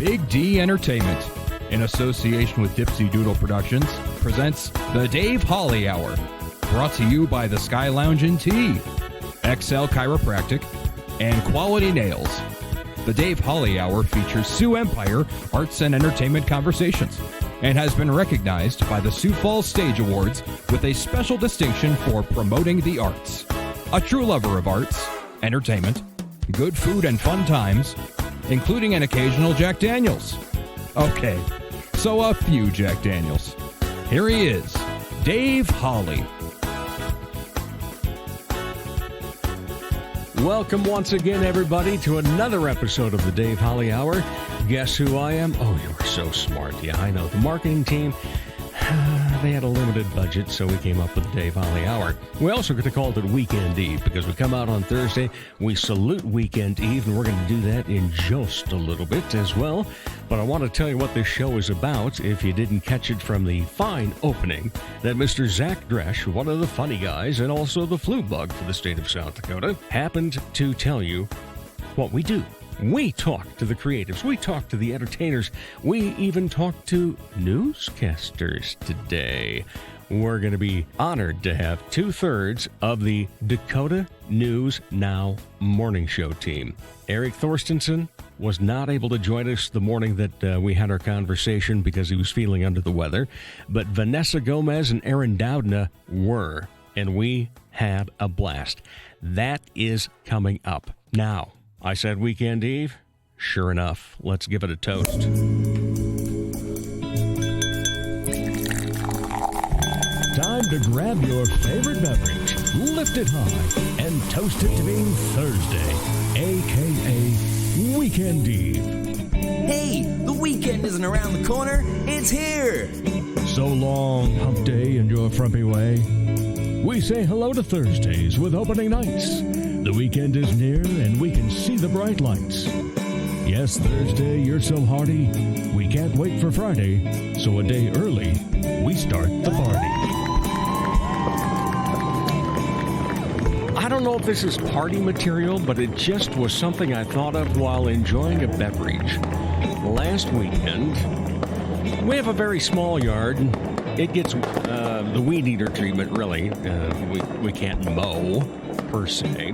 Big D Entertainment, in association with Dipsy Doodle Productions, presents The Dave Holly Hour, brought to you by the Sky Lounge in Tea, XL Chiropractic, and Quality Nails. The Dave Holly Hour features Sioux Empire Arts and Entertainment Conversations and has been recognized by the Sioux Falls Stage Awards with a special distinction for promoting the arts. A true lover of arts, entertainment, good food, and fun times, including an occasional Jack Daniels. Okay, so a few Jack Daniels. Here he is, Dave Holly. Welcome once again, everybody, to another episode of the Dave Holly Hour. Guess who I am? Oh, you are so smart. Yeah, I know. The marketing team, they had a limited budget, so we came up with the Dave Holly Hour. We also get to call it Weekend Eve because we come out on Thursday. We salute Weekend Eve, and we're going to do that in just a little bit as well. But I want to tell you what this show is about if you didn't catch it from the fine opening that Mr. Zach Dresch, one of the funny guys and also the flu bug for the state of South Dakota, happened to tell you what we do. We talk to the creatives. We talk to the entertainers. We even talk to newscasters today. We're going to be honored to have 2/3 of the Dakota News Now morning show team. Eric Thorstensen was not able to join us the morning that we had our conversation because he was feeling under the weather, but Vanessa Gomez and Aaron Doudna were, and we had a blast. That is coming up now. I said Weekend Eve. Sure enough, let's give it a toast. Time to grab your favorite beverage, lift it high, and toast it to being Thursday, a.k.a. Weekend Eve. Hey, the weekend isn't around the corner, it's here! So long, hump day in your frumpy way. We say hello to Thursdays with opening nights. The weekend is near and we can see the bright lights. Yes, Thursday, you're so hearty, we can't wait for Friday, so a day early, we start the party. I don't know if this is party material, but it just was something I thought of while enjoying a beverage. Last weekend, we have a very small yard. It gets the weed eater treatment, really. We can't mow, per se.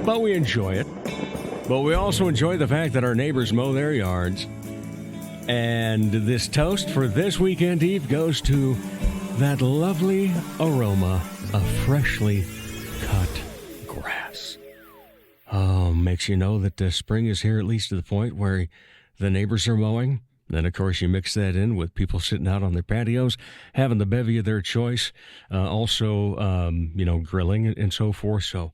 But we enjoy it. But we also enjoy the fact that our neighbors mow their yards. And this toast for this Weekend Eve goes to that lovely aroma of freshly cut grass. Oh, makes you know that the spring is here, at least to the point where the neighbors are mowing. Then, of course, you mix that in with people sitting out on their patios, having the bevy of their choice, also, grilling and so forth. So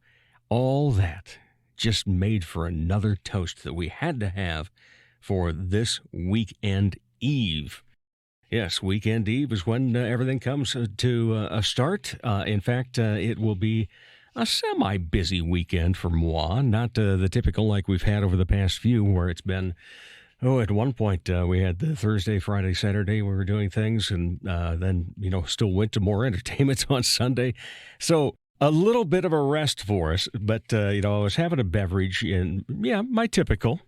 all that just made for another toast that we had to have for this Weekend Eve. Yes, Weekend Eve is when everything comes to a start. In fact, it will be a semi-busy weekend for moi, not the typical like we've had over the past few where it's been... Oh, at one point, we had the Thursday, Friday, Saturday, we were doing things, and then, still went to more entertainments on Sunday. So a little bit of a rest for us, but, I was having a beverage, and, my typical,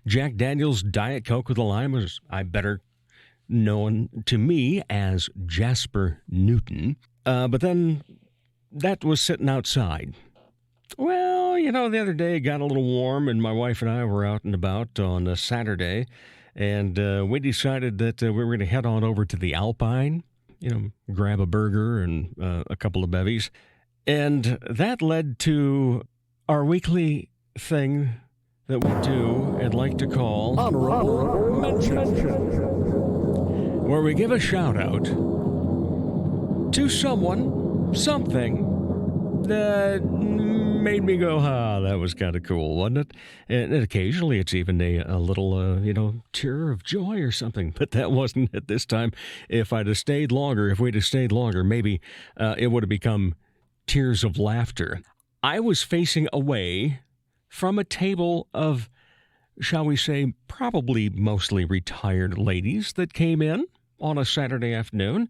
Jack Daniels Diet Coke with a lime was, better known to me as Jasper Newton. But then that was sitting outside. Well, the other day it got a little warm, and my wife and I were out and about on a Saturday, and we decided that we were going to head on over to the Alpine, grab a burger and a couple of bevies. And that led to our weekly thing that we do and like to call Honorable Mention, where we give a shout-out to someone, something, that made me go, that was kind of cool, wasn't it? And occasionally it's even a little, tear of joy or something, but that wasn't at this time. If we'd have stayed longer, maybe it would have become tears of laughter. I was facing away from a table of, shall we say, probably mostly retired ladies that came in on a Saturday afternoon.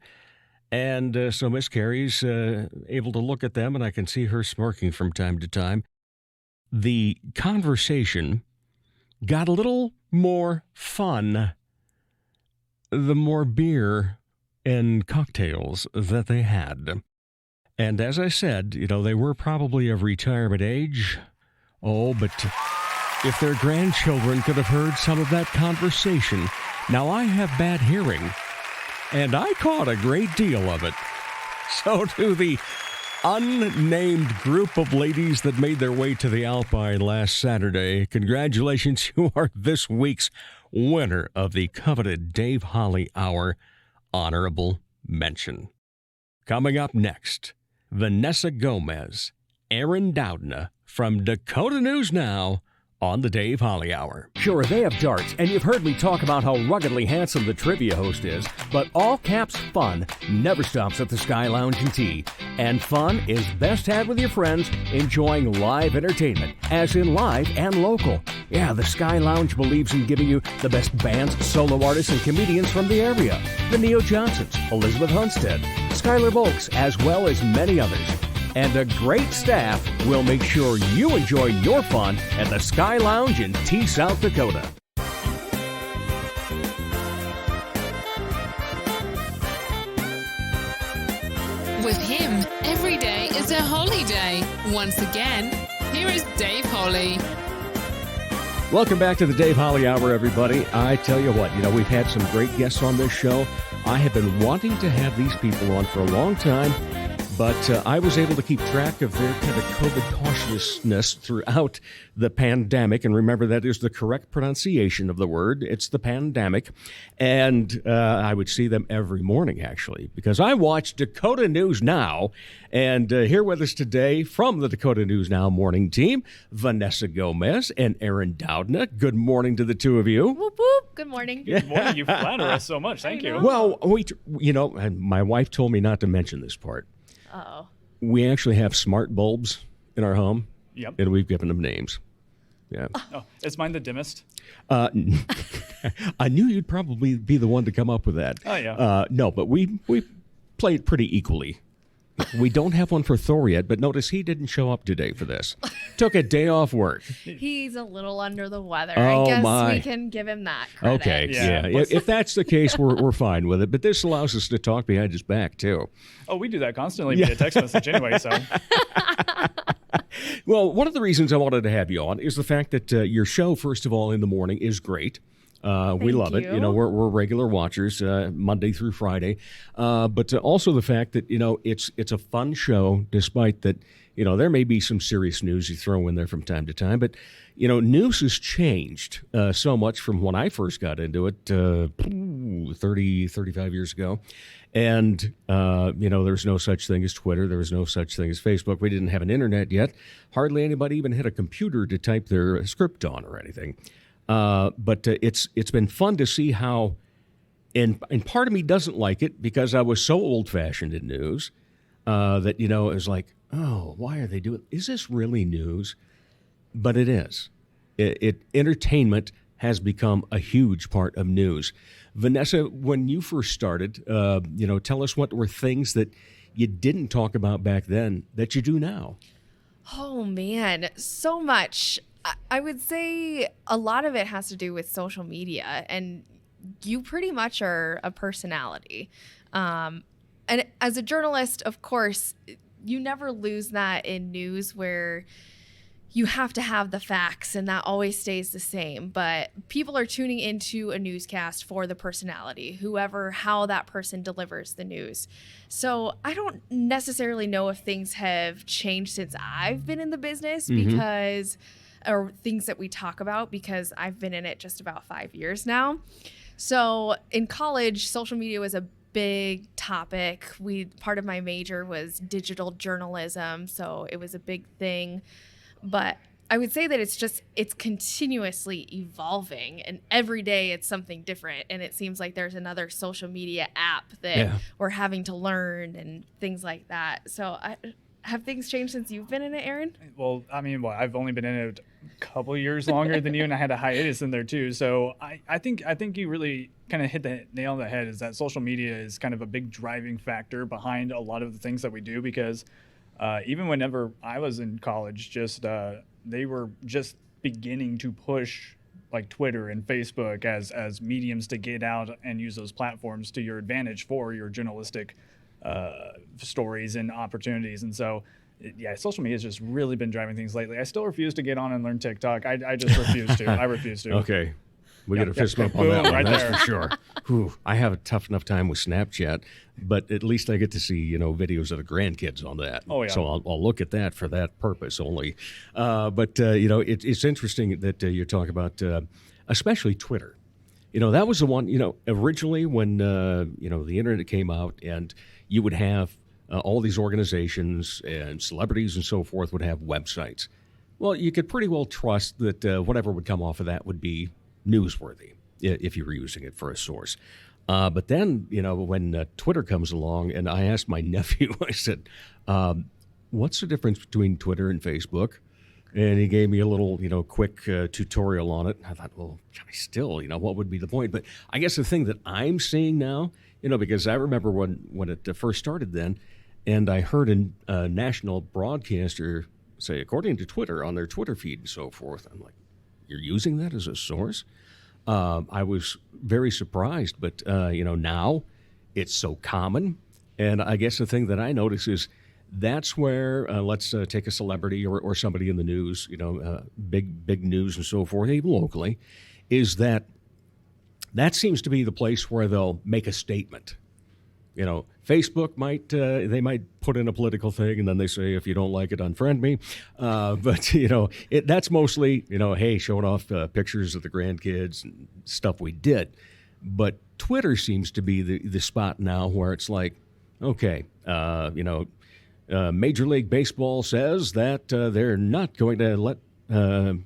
And so Miss Carey's able to look at them, and I can see her smirking from time to time. The conversation got a little more fun, the more beer and cocktails that they had. And as I said, they were probably of retirement age. Oh, but if their grandchildren could have heard some of that conversation. Now, I have bad hearing, and I caught a great deal of it. So to the unnamed group of ladies that made their way to the Alpine last Saturday, congratulations, you are this week's winner of the coveted Dave Holly Hour Honorable Mention. Coming up next, Vanessa Gomez, Aaron Doudna from Dakota News Now on the Dave Holly Hour. Sure, they have darts, and you've heard me talk about how ruggedly handsome the trivia host is, but all caps fun never stops at the Sky Lounge and Tea. And fun is best had with your friends enjoying live entertainment, as in live and local. Yeah, the Sky Lounge believes in giving you the best bands, solo artists, and comedians from the area. The Neo Johnsons, Elizabeth Hunstead, Skylar Volks, as well as many others. And a great staff will make sure you enjoy your fun at the Sky Lounge in Tea, South Dakota. With him, every day is a holiday. Once again, here is Dave Holly. Welcome back to the Dave Holly Hour, everybody. I tell you what, we've had some great guests on this show. I have been wanting to have these people on for a long time, but I was able to keep track of their kind of COVID cautiousness throughout the pandemic. And remember, that is the correct pronunciation of the word. It's the pandemic. And I would see them every morning, actually, because I watch Dakota News Now. And here with us today from the Dakota News Now morning team, Vanessa Gomez and Aaron Doudna. Good morning to the two of you. Whoop, whoop. Good morning. Good morning. You flatter us so much. Thank you. Well, and my wife told me not to mention this part. Uh-oh. We actually have smart bulbs in our home. Yep. And we've given them names. Yeah. Oh, is mine the dimmest? I knew you'd probably be the one to come up with that. Oh, yeah. No, but we play it pretty equally. We don't have one for Thor yet, but notice he didn't show up today for this. Took a day off work. He's a little under the weather. Oh, I guess my. we can give him that credit. Okay, Yeah. yeah. If that's the case, we're fine with it. But this allows us to talk behind his back, too. Oh, we do that constantly via text message anyway, so. Well, one of the reasons I wanted to have you on is the fact that your show, first of all, in the morning is great. We love it. you. We're regular watchers Monday through Friday. But also the fact that, it's a fun show, despite that, there may be some serious news you throw in there from time to time. But, news has changed so much from when I first got into it 35 years ago. And, there's no such thing as Twitter. There was no such thing as Facebook. We didn't have an internet yet. Hardly anybody even had a computer to type their script on or anything. But it's been fun to see how, and part of me doesn't like it because I was so old-fashioned in news that, it was like, oh, why are they doing, is this really news? But it is. Entertainment has become a huge part of news. Vanessa, when you first started, tell us what were things that you didn't talk about back then that you do now. Oh, man. So much. I would say a lot of it has to do with social media, and you pretty much are a personality. And as a journalist, of course, you never lose that in news where you have to have the facts and that always stays the same. But people are tuning into a newscast for the personality, how that person delivers the news. So I don't necessarily know if things have changed since I've been in the business or things that we talk about, because I've been in it just about 5 years now. So in college, social media was a big topic. Part of my major was digital journalism, so it was a big thing. But I would say that it's continuously evolving, and every day it's something different. And it seems like there's another social media app that we're having to learn and things like that. So have things changed since you've been in it, Aaron? Well, I've only been in it a couple of years longer than you, and I had a hiatus in there too. So I think you really kind of hit the nail on the head, is that social media is kind of a big driving factor behind a lot of the things that we do, because even whenever I was in college, they were just beginning to push like Twitter and Facebook as mediums to get out and use those platforms to your advantage for your journalistic stories and opportunities. And so, yeah, social media has just really been driving things lately. I still refuse to get on and learn TikTok. I just refuse to. I refuse to. Okay. We got a fist bump on that one, right that's there. for sure. Whew, I have a tough enough time with Snapchat, but at least I get to see, videos of the grandkids on that. Oh, yeah. So I'll look at that for that purpose only. But it's interesting that you talk about, especially Twitter. That was the one, originally when, the internet came out and you would have all these organizations and celebrities and so forth would have websites. Well, you could pretty well trust that whatever would come off of that would be newsworthy if you were using it for a source. But then, when Twitter comes along, and I asked my nephew, I said, what's the difference between Twitter and Facebook? And he gave me a little, quick tutorial on it. I thought, well, still, what would be the point? But I guess the thing that I'm seeing now, because I remember when it first started then, and I heard a national broadcaster say, according to Twitter, on their Twitter feed and so forth, I'm like, you're using that as a source? I was very surprised, but, now it's so common. And I guess the thing that I notice is that's where, let's take a celebrity or somebody in the news, big news and so forth, even locally, is that seems to be the place where they'll make a statement. Facebook they might put in a political thing and then they say, if you don't like it, unfriend me. But, that's mostly, hey, showing off pictures of the grandkids and stuff we did. But Twitter seems to be the spot now where it's like, okay, Major League Baseball says that they're not going to let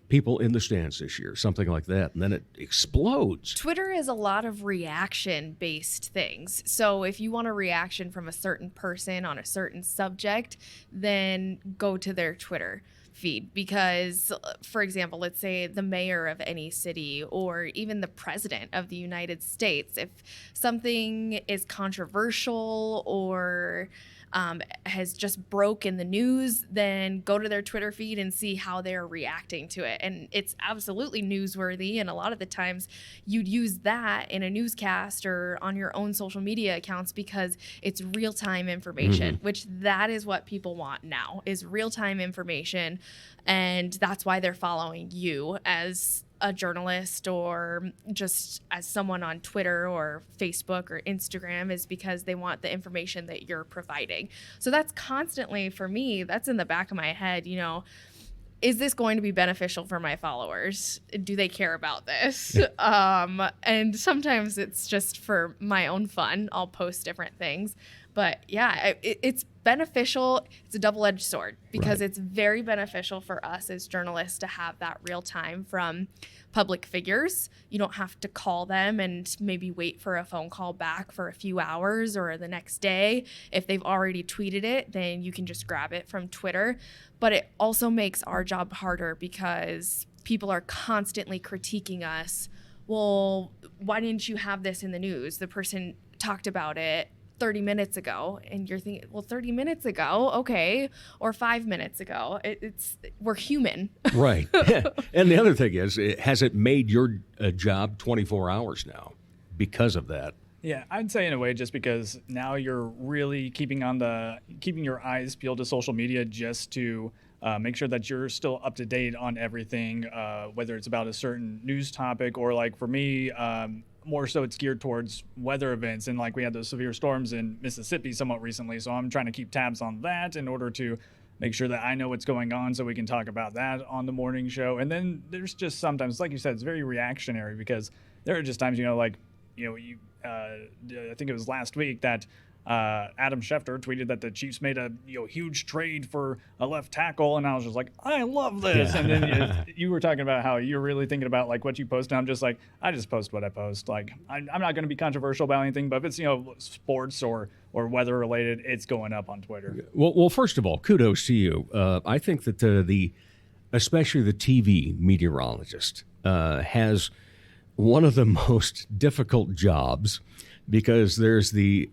people in the stands this year, something like that, and then it explodes. Twitter is a lot of reaction-based things. So if you want a reaction from a certain person on a certain subject, then go to their Twitter feed. Because, for example, let's say the mayor of any city or even the president of the United States, if something is controversial or has just broke in the news, then go to their Twitter feed and see how they're reacting to it. And it's absolutely newsworthy. And a lot of the times you'd use that in a newscast or on your own social media accounts because it's real-time information, which that is what people want now, is real-time information. And that's why they're following you as a journalist or just as someone on Twitter or Facebook or Instagram, is because they want the information that you're providing. So that's constantly, for me, that's in the back of my head, is this going to be beneficial for my followers? Do they care about this? And sometimes it's just for my own fun. I'll post different things. But yeah, it's beneficial. It's a double-edged sword because it's very beneficial for us as journalists to have that real time from public figures. You don't have to call them and maybe wait for a phone call back for a few hours or the next day. If they've already tweeted it, then you can just grab it from Twitter. But it also makes our job harder because people are constantly critiquing us. Well, why didn't you have this in the news? The person talked about it 30 minutes ago, and you're thinking, well, 30 minutes ago, okay, or 5 minutes ago. We're human. Right. And the other thing is, has it made your job 24 hours now because of that? Yeah, I'd say in a way, just because now you're really keeping your eyes peeled to social media just to make sure that you're still up to date on everything, whether it's about a certain news topic or, like, for me, more so it's geared towards weather events. And like we had those severe storms in Mississippi somewhat recently. So I'm trying to keep tabs on that in order to make sure that I know what's going on so we can talk about that on the morning show. And then there's just sometimes, like you said, it's very reactionary because there are just times, I think it was last week that Adam Schefter tweeted that the Chiefs made a huge trade for a left tackle, and I was just like, I love this. And then you were talking about how you're really thinking about like what you post, and I'm just like, I just post what I post. Like I'm not going to be controversial about anything, but if it's sports or weather related, it's going up on Twitter. Well, first of all, kudos to you. I think that especially the TV meteorologist has one of the most difficult jobs. Because there's the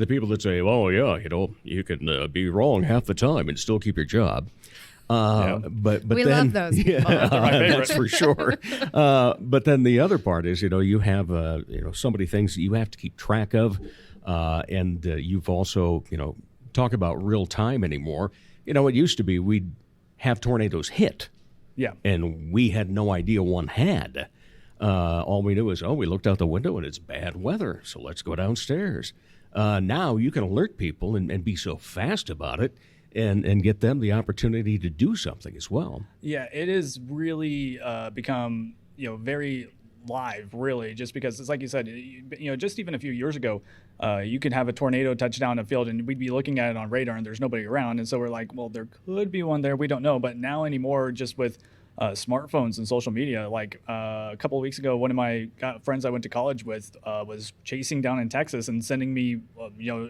people that say, oh, yeah, you can be wrong half the time and still keep your job. But we then, love those people. that's for sure. But then the other part is, you have so many things that you have to keep track of, and you've also talk about real time anymore. It used to be we'd have tornadoes hit, and we had no idea one had. All we knew is, we looked out the window and it's bad weather, so let's go downstairs. Now you can alert people and be so fast about it and get them the opportunity to do something as well. Yeah, it has really become, very live, really, just because it's like you said, just even a few years ago, you could have a tornado touch down a field and we'd be looking at it on radar and there's nobody around. And so we're like, well, there could be one there. We don't know. But now anymore, just with smartphones and social media, like a couple of weeks ago, one of my friends I went to college with was chasing down in Texas and sending me,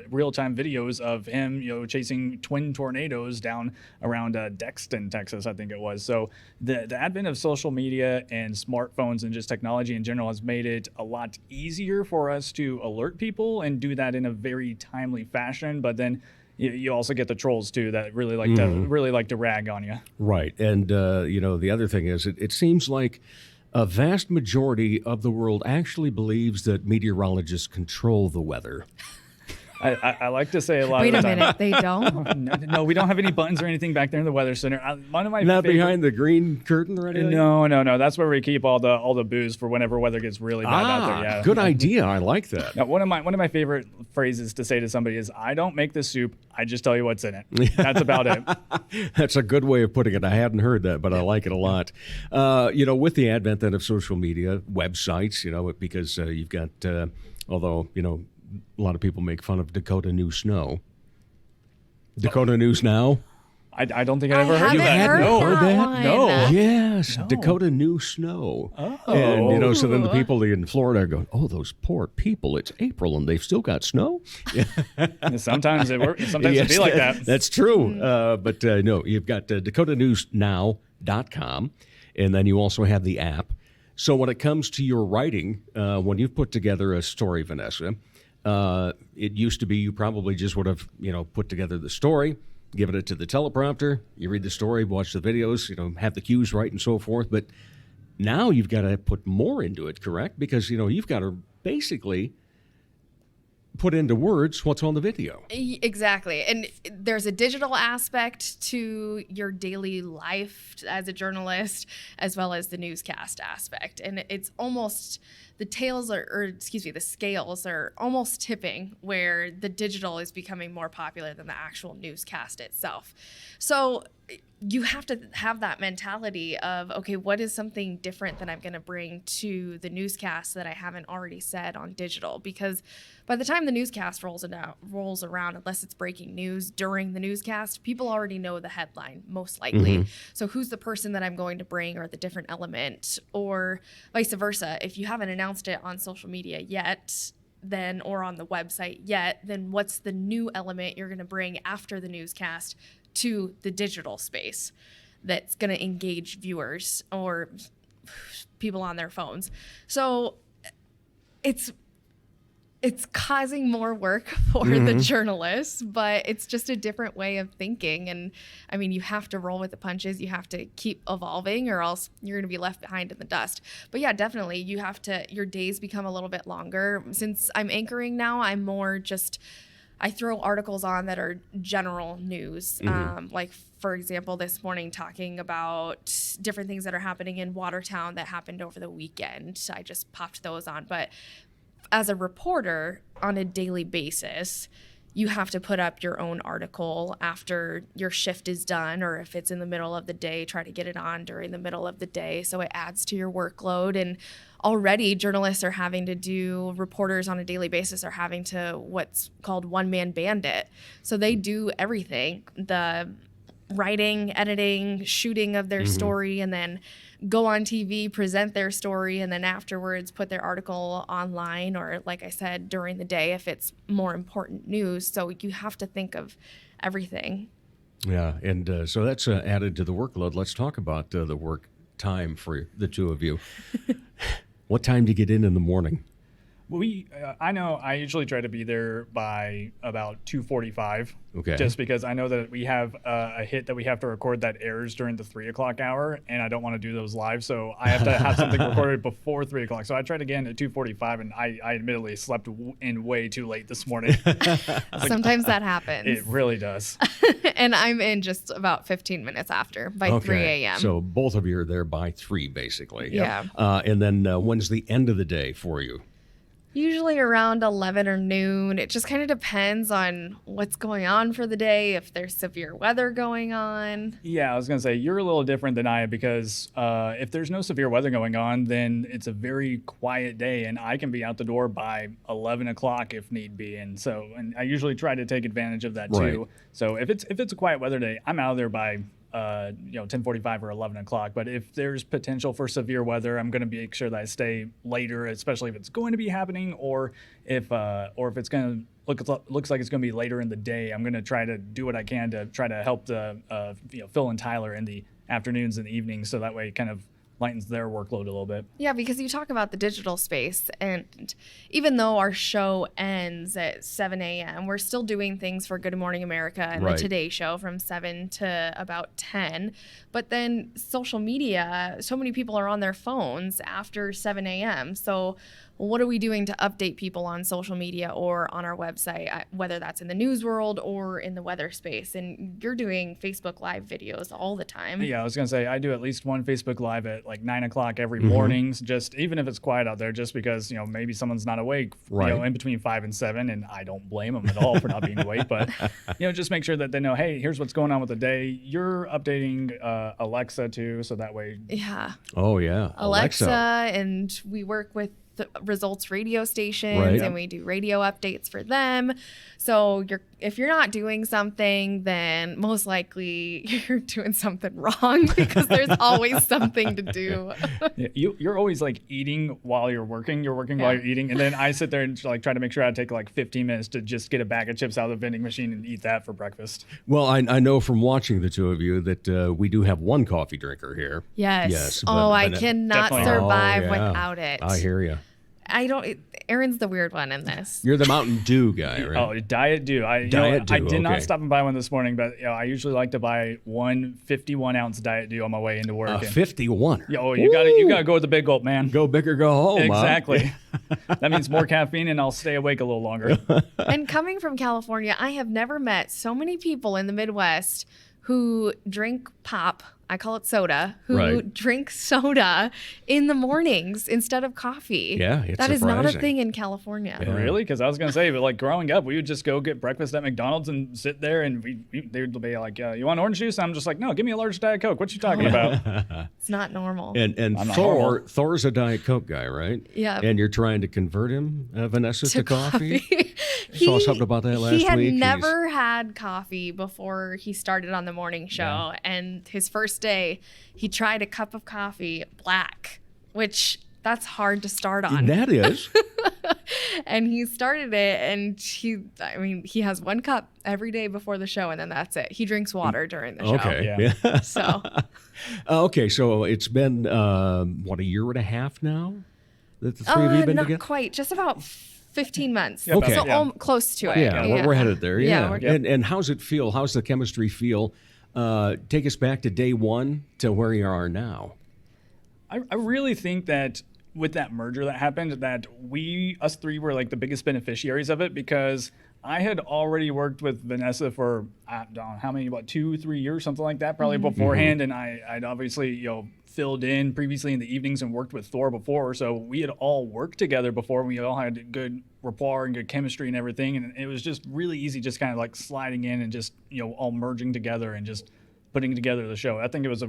real-time videos of him, chasing twin tornadoes down around Dexton, Texas, I think it was. So the advent of social media and smartphones and just technology in general has made it a lot easier for us to alert people and do that in a very timely fashion. But then you also get the trolls too that really like to rag on you. Right, and the other thing is, it seems like a vast majority of the world actually believes that meteorologists control the weather. I like to say a lot Wait of the a time. minute, they don't? No, we don't have any buttons or anything back there in the weather center. One of my Not favorite, behind the green curtain or anything? No. That's where we keep all the booze for whenever weather gets really bad out there. Yeah. Good idea. I like that. Now, one of my favorite phrases to say to somebody is, "I don't make the soup. I just tell you what's in it." That's about it. That's a good way of putting it. I hadn't heard that, but I like it a lot. With the advent then of social media, websites, because you've got, although, a lot of people make fun of Dakota News Now. Dakota News Now? I don't think I ever heard of that. Heard that No. Yes, Dakota News Now. Oh. And, so then the people in Florida are going, those poor people, it's April and they've still got snow? Sometimes it works. Sometimes it be like that. That's true. But no, you've got dakotanewsnow.com, and then you also have the app. So when it comes to your writing, when you've put together a story, Vanessa, it used to be you probably just would have, put together the story, given it to the teleprompter, you read the story, watch the videos, have the cues right and so forth. But now you've got to put more into it, correct? Because, you've got to basically put into words what's on the video. Exactly. And there's a digital aspect to your daily life as a journalist, as well as the newscast aspect. And it's almost, the scales are almost tipping where the digital is becoming more popular than the actual newscast itself. So you have to have that mentality of, okay, what is something different that I'm going to bring to the newscast that I haven't already said on digital? Because by the time the newscast rolls around, unless it's breaking news during the newscast, people already know the headline, most likely. Mm-hmm. So who's the person that I'm going to bring, or the different element, or vice versa? If you haven't announced it on social media yet, or on the website yet, then what's the new element you're going to bring after the newscast to the digital space that's going to engage viewers or people on their phones? So it's causing more work for the journalists, but it's just a different way of thinking. And I mean, you have to roll with the punches. You have to keep evolving, or else you're going to be left behind in the dust. But yeah, definitely, your days become a little bit longer. Since I'm anchoring now, I'm more just, I throw articles on that are general news. Like, for example, this morning talking about different things that are happening in Watertown that happened over the weekend. I just popped those on. But as a reporter on a daily basis, you have to put up your own article after your shift is done, or if it's in the middle of the day, try to get it on during the middle of the day. So it adds to your workload. And already reporters on a daily basis are having to what's called one-man bandit. So they do everything, the writing, editing, shooting of their story, and then go on TV, present their story, and then afterwards put their article online, or like I said, during the day if it's more important news. So you have to think of everything. Yeah, and so that's added to the workload. Let's talk about the work time for the two of you. What time do you get in the morning? I know I usually try to be there by about 2:45. Okay. Just because I know that we have a hit that we have to record that airs during the 3:00 hour, and I don't want to do those live, so I have to have something recorded before 3:00. So I tried again at 2:45, and I admittedly slept in way too late this morning. Sometimes that happens. It really does. And I'm in just about 15 minutes after, by 3 a.m. So both of you are there by 3, basically. Yeah. And then when's the end of the day for you? Usually around 11 or noon. It just kind of depends on what's going on for the day, if there's severe weather going on. Yeah, I was going to say, you're a little different than I am because if there's no severe weather going on, then it's a very quiet day, and I can be out the door by 11 o'clock if need be. And I usually try to take advantage of that too. Right. So if it's a quiet weather day, I'm out of there by 10:45 or 11 o'clock. But if there's potential for severe weather, I'm going to make sure that I stay later, especially if it's going to be happening, or if it's going to looks like it's going to be later in the day. I'm going to try to do what I can to try to help Phil and Tyler in the afternoons and the evenings, so that way it kind of lightens their workload a little bit. Yeah, because you talk about the digital space, and even though our show ends at 7 a.m., we're still doing things for Good Morning America and Right. the Today Show from 7 to about 10. But then social media, so many people are on their phones after 7 a.m. So what are we doing to update people on social media or on our website, whether that's in the news world or in the weather space? And you're doing Facebook Live videos all the time. Yeah, I was going to say, I do at least one Facebook Live at like 9 o'clock every morning, just even if it's quiet out there, just because, maybe someone's not awake, Right. in between 5 and 7, and I don't blame them at all for not being awake, but, just make sure that they know, hey, here's what's going on with the day. You're updating Alexa too, so that way. Yeah. Oh, yeah. Alexa, and we work with the Results radio stations, Right. and we do radio updates for them. So if you're not doing something, then most likely you're doing something wrong, because there's always something to do. Yeah, you're always like eating while you're working. You're working while you're eating, and then I sit there and like try to make sure I take like 15 minutes to just get a bag of chips out of the vending machine and eat that for breakfast. Well, I know from watching the two of you that we do have one coffee drinker here. Yes. but I cannot Definitely. survive Oh, yeah. without it. I hear you. Aaron's the weird one in this. You're the Mountain Dew guy, right? Oh, Diet Dew. I Diet Dew, did not okay. stop and buy one this morning, but I usually like to buy one 51-ounce Diet Dew on my way into work. A And- 51. you gotta go with the big gulp, man. Go big or go home. huh? Exactly. That means more caffeine, and I'll stay awake a little longer. And coming from California, I have never met so many people in the Midwest who drink pop. I call it soda, who Right. drink soda in the mornings instead of coffee. Yeah, it's That is not a surprising. thing in California. Yeah. Really? Because I was gonna say, but like growing up, we would just go get breakfast at McDonald's and sit there, and they would be like, "You want orange juice?" I'm just like, "No, give me a large Diet Coke." What you talking about? It's not normal. And I'm not Thor's a Diet Coke guy, right? Yeah. And you're trying to convert him, Vanessa, to coffee? He Saw something about that last He had week. never had coffee before he started on the morning show. And his first day, he tried a cup of coffee black, which that's hard to start on. That is. And he started it, and he has one cup every day before the show, and then that's it. He drinks water during the show. Okay. Yeah. So Okay, so it's been, a year and a half now that the three of you have been not together? quite, just about 15 months. Okay. So Yeah. close to it. Yeah, we're headed there. Yeah. we're- And how's it feel? How's the chemistry feel? Take us back to day one to where you are now. I really think that with that merger that happened, that us three were like the biggest beneficiaries of it, because I had already worked with Vanessa for I don't know how many, about 2-3 years, something like that, probably beforehand, and I'd obviously filled in previously in the evenings and worked with Thor before, so we had all worked together before. We all had good rapport and good chemistry and everything, and it was just really easy, just kind of like sliding in and just all merging together and just putting together the show. I think it was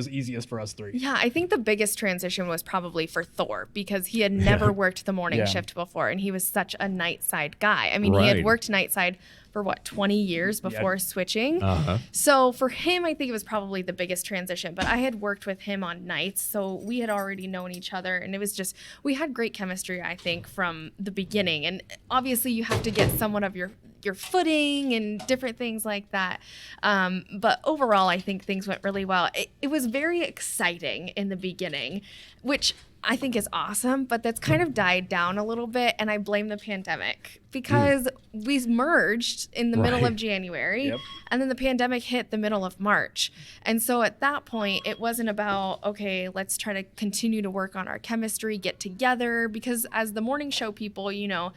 easiest for us three. Yeah, I think the biggest transition was probably for Thor, because he had never worked the morning Yeah. shift before, and he was such a night side guy. I mean, he Right. had worked night side for 20 years before switching. Uh-huh. So for him, I think it was probably the biggest transition. But I had worked with him on nights, so we had already known each other, and it was just, we had great chemistry, I think, from the beginning. And obviously, you have to get someone of your footing and different things like that. But overall, I think things went really well. It was very exciting in the beginning, which I think is awesome, but that's kind of died down a little bit, and I blame the pandemic because we merged in the middle of January, and then the pandemic hit the middle of March. And so at that point, it wasn't about, okay, let's try to continue to work on our chemistry, get together, because as the morning show people, you know,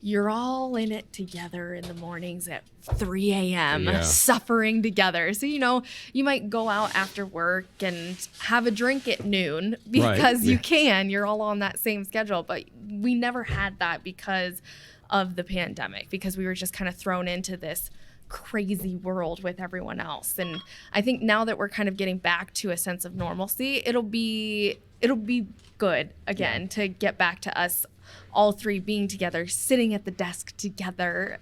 you're all in it together in the mornings at 3 a.m. suffering together. So, you know, you might go out after work and have a drink at noon because you can. You're all on that same schedule. But we never had that because of the pandemic, because we were just kind of thrown into this crazy world with everyone else. And I think now that we're kind of getting back to a sense of normalcy, it'll be good again to get back to us all three being together, sitting at the desk together.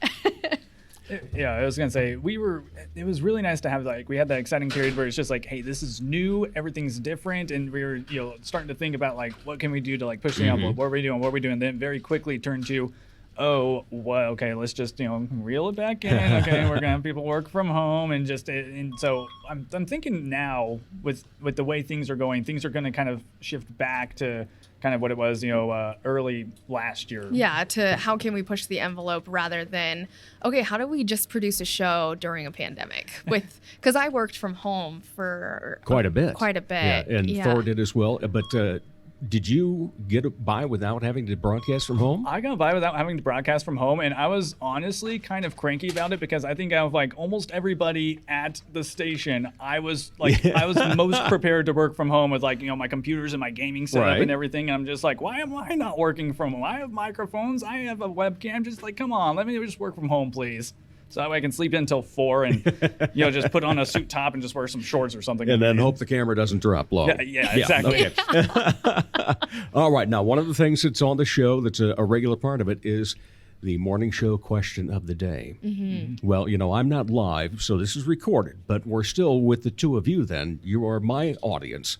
Yeah, I was gonna say it was really nice to have, like, we had that exciting period where it's just like, hey, this is new, everything's different, and we were, you know, starting to think about like, what can we do to like push the envelope, what are we doing, then very quickly turned to, oh, well, okay, let's just, you know, reel it back in. Okay, we're gonna have people work from home, and just, and so I'm thinking now with the way things are going, things are gonna kind of shift back to kind of what it was, you know, early last year. Yeah, to how can we push the envelope rather than, okay, how do we just produce a show during a pandemic? Because I worked from home for quite a bit. Yeah, and Thor did as well. But did you get by without having to broadcast from home? I got by without having to broadcast from home, and I was honestly kind of cranky about it because I think out of like almost everybody at the station, I was like, I was most prepared to work from home with, like, you know, my computers and my gaming setup and everything. And I'm just like, why am I not working from home? I have microphones, I have a webcam. Just like, come on, let me just work from home, please. So that way I can sleep in until 4 and, you know, just put on a suit top and just wear some shorts or something. And then hope the camera doesn't drop low. Yeah, exactly. Okay. All right. Now, one of the things that's on the show that's a regular part of it is the morning show question of the day. Well, you know, I'm not live, so this is recorded, but we're still with the two of you then. You are my audience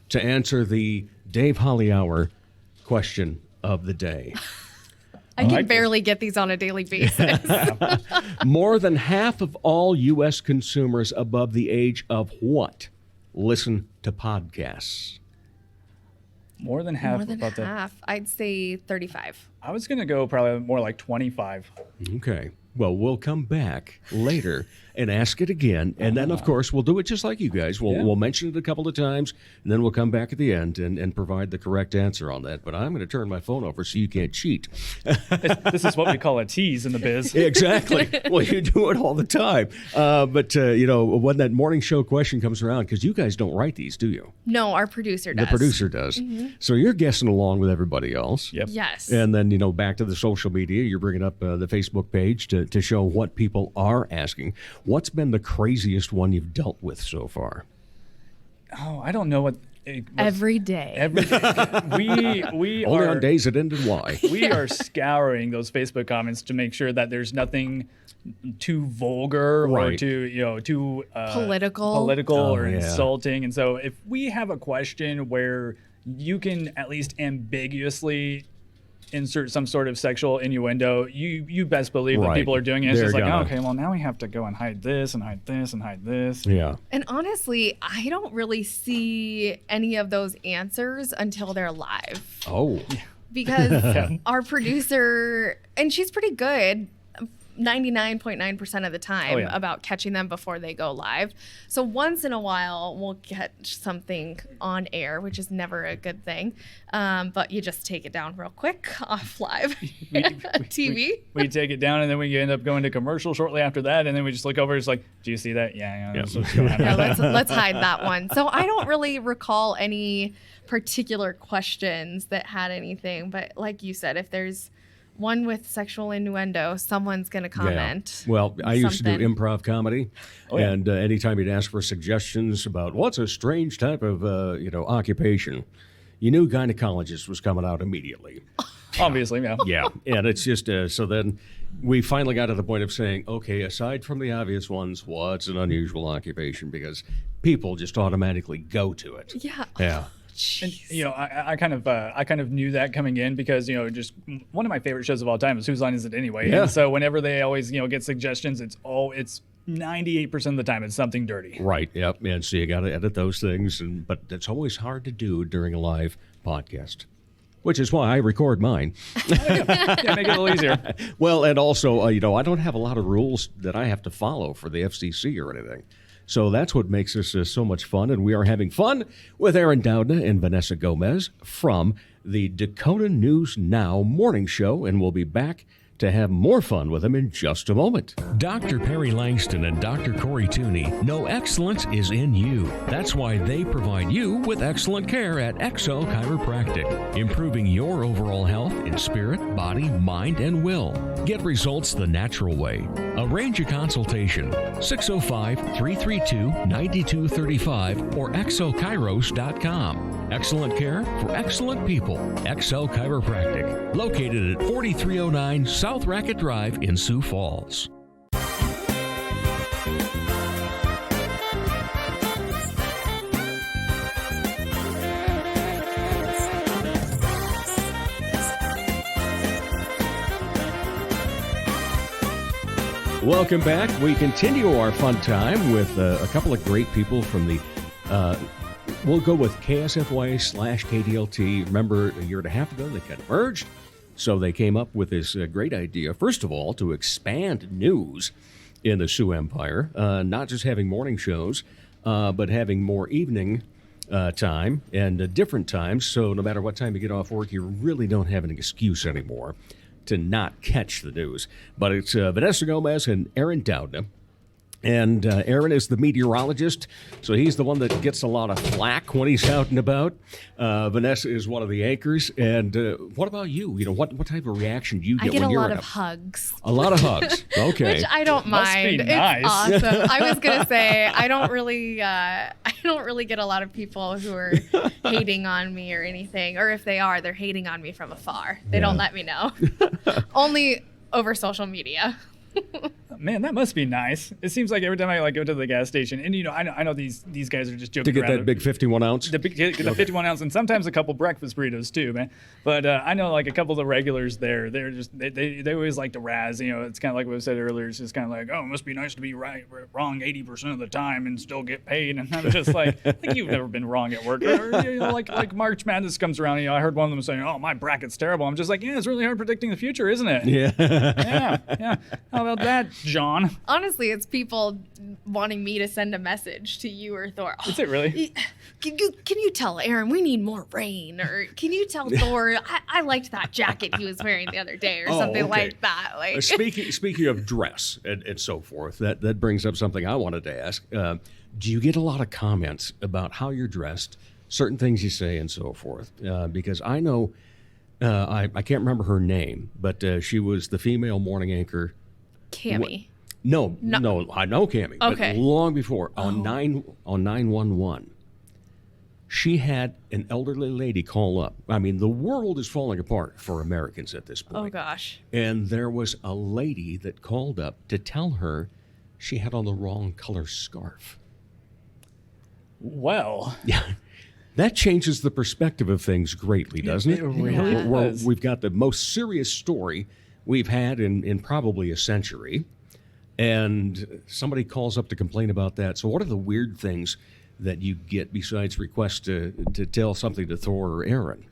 to answer the Dave Holly Hour question of the day. I can barely get these on a daily basis. More than half of all U.S. consumers above the age of what listen to podcasts? More than half. More than half. I'd say 35. I was going to go probably more like 25. Okay. Well, we'll come back later and ask it again. And then, of course, we'll do it just like you guys. We'll mention it a couple of times, and then we'll come back at the end and provide the correct answer on that. But I'm going to turn my phone over so you can't cheat. This is what we call a tease in the biz. Exactly. Well, you do it all the time. But, you know, when that morning show question comes around, because you guys don't write these, do you? No, our producer does. The producer does. So you're guessing along with everybody else. Yep. Yes. And then, you know, back to the social media, you're bringing up the Facebook page to show what people are asking. What's been the craziest one you've dealt with so far? Oh, I don't know what. Every day. Every day. We Only are on days it ended Y. We are scouring those Facebook comments to make sure that there's nothing too vulgar or too, you know, too political or insulting. And so if we have a question where you can at least ambiguously insert some sort of sexual innuendo, you best believe that people are doing it. It's just like, okay, well, now we have to go and hide this and hide this and hide this. Yeah. And honestly, I don't really see any of those answers until they're live. Oh. Because our producer, and she's pretty good 99.9% of the time about catching them before they go live. So once in a while, we'll get something on air, which is never a good thing. But you just take it down real quick off live TV. We take it down, and then we end up going to commercial shortly after that. And then we just look over. It's like, do you see that? Yeah. Let's hide that one. So I don't really recall any particular questions that had anything. But like you said, if there's one with sexual innuendo, someone's going to comment. Yeah. Well, I used to do improv comedy, and anytime you'd ask for suggestions about what's a strange type of, occupation, you knew gynecologist was coming out immediately. Obviously, yeah. Yeah, and it's just, so then we finally got to the point of saying, okay, aside from the obvious ones, what's an unusual occupation? Because people just automatically go to it. Yeah. Yeah. And I kind of knew that coming in because just one of my favorite shows of all time is Whose Line Is It Anyway? Yeah. And so whenever they always get suggestions, it's 98% of the time it's something dirty. Right. Yep. And so you got to edit those things, but it's always hard to do during a live podcast, which is why I record mine. Yeah, make it a little easier. Well, and also, I don't have a lot of rules that I have to follow for the FCC or anything. So that's what makes this so much fun. And we are having fun with Aaron Doudna and Vanessa Gomez from the Dakota News Now morning show. And we'll be back to have more fun with them in just a moment. Dr. Perry Langston and Dr. Corey Tooney know excellence is in you. That's why they provide you with excellent care at XL Chiropractic, improving your overall health in spirit, body, mind, and will. Get results the natural way. Arrange a consultation, 605-332-9235 or xlchiros.com. Excellent care for excellent people. XL Chiropractic, located at 4309 South Racket Drive in Sioux Falls. Welcome back. We continue our fun time with a couple of great people from the, we'll go with KSFY/KDLT. Remember, a year and a half ago, they kind of merged. So they came up with this great idea, first of all, to expand news in the Sioux Empire, not just having morning shows, but having more evening time and different times. So no matter what time you get off work, you really don't have an excuse anymore to not catch the news. But it's Vanessa Gomez and Aaron Doudna. And Aaron is the meteorologist, so he's the one that gets a lot of flack when he's out and about. Vanessa is one of the anchors. And what about you? What type of reaction do you get when you're I get a lot out? of hugs. A lot of hugs. Okay. Which I don't Must be mind. nice. It's awesome. I was gonna say I don't really get a lot of people who are hating on me or anything. Or if they are, they're hating on me from afar. They don't let me know. Only over social media. Man, that must be nice. It seems like every time I go to the gas station, and I know these guys are just joking To get around. that big 51 ounce? The 51 ounce, and sometimes a couple breakfast burritos too, man. But I know a couple of the regulars there. They're just they always like to razz. It's kind of like what we said earlier. It's just kind of like, oh, it must be nice to be wrong 80% of the time and still get paid. And I'm just like, I think you've never been wrong at work. Or, like March Madness comes around. I heard one of them saying, oh, my bracket's terrible. I'm just like, yeah, it's really hard predicting the future, isn't it? Yeah. Yeah. How about that, John? Honestly, it's people wanting me to send a message to you or Thor. Oh, Is it really? Can you tell Aaron we need more rain? Or can you tell Thor I liked that jacket he was wearing the other day or something like that? Speaking of dress and so forth, that brings up something I wanted to ask. Do you get a lot of comments about how you're dressed, certain things you say, and so forth? Because I know, I can't remember her name, but she was the female morning anchor. Cammie. No, I know Cammie. Okay. But long before, on 911, she had an elderly lady call up. I mean, the world is falling apart for Americans at this point. Oh, gosh. And there was a lady that called up to tell her she had on the wrong color scarf. Well. Yeah. That changes the perspective of things greatly, doesn't it? It really does. We've got the most serious story we've had in probably a century. And somebody calls up to complain about that. So what are the weird things that you get besides requests to tell something to Thor or Aaron?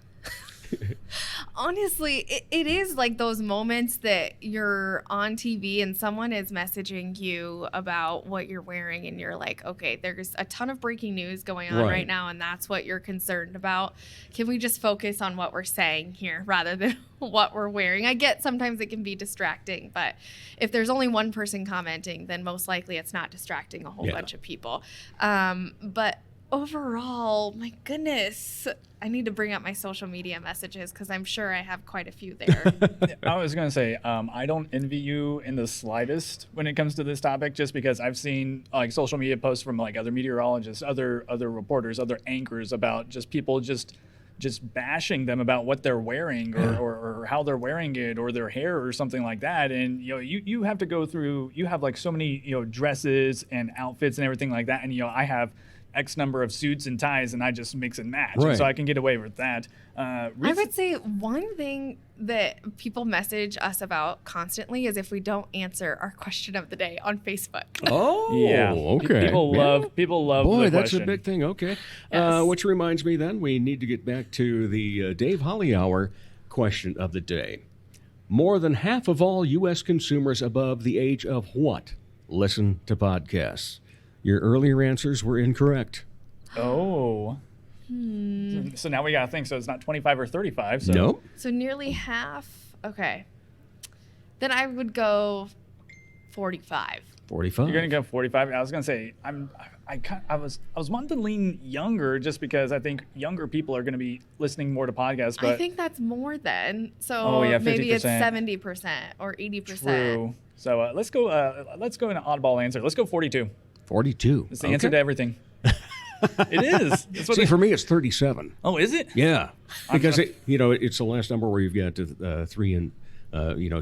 Honestly, it is like those moments that you're on TV and someone is messaging you about what you're wearing and you're like, okay, there's a ton of breaking news going on right now and that's what you're concerned about. Can we just focus on what we're saying here rather than what we're wearing? I get sometimes it can be distracting, but if there's only one person commenting, then most likely it's not distracting a whole bunch of people. But overall, my goodness, I need to bring up my social media messages because I'm sure I have quite a few there. I was going to say, I don't envy you in the slightest when it comes to this topic, just because I've seen social media posts from other meteorologists, other reporters, other anchors about just people just bashing them about what they're wearing or how they're wearing it or their hair or something like that. And you have to go through, you have so many dresses and outfits and everything like that, and I have X number of suits and ties, and I just mix and match. Right. And so I can get away with that. I would say one thing that people message us about constantly is if we don't answer our question of the day on Facebook. Oh, Yeah. okay. People love Boy, the that's question. a big thing. Okay. Yes. Which reminds me then, we need to get back to the Dave Holly Hour question of the day. More than half of all U.S. consumers above the age of what listen to podcasts? Your earlier answers were incorrect. Oh. So now we got to think. So it's not 25 or 35. So. Nope. So nearly half. Okay. Then I would go 45. 45. You're gonna go 45. I was gonna say I was wanting to lean younger just because I think younger people are gonna be listening more to podcasts. But I think that's more than. So Oh, yeah, maybe it's 50%. 70% or 80%. true. So let's go in an oddball answer. Let's go 42. 42. It's the answer to everything. It is. That's what See, for me, it's 37. oh, is it? Yeah, because it's the last number where you've got 3 and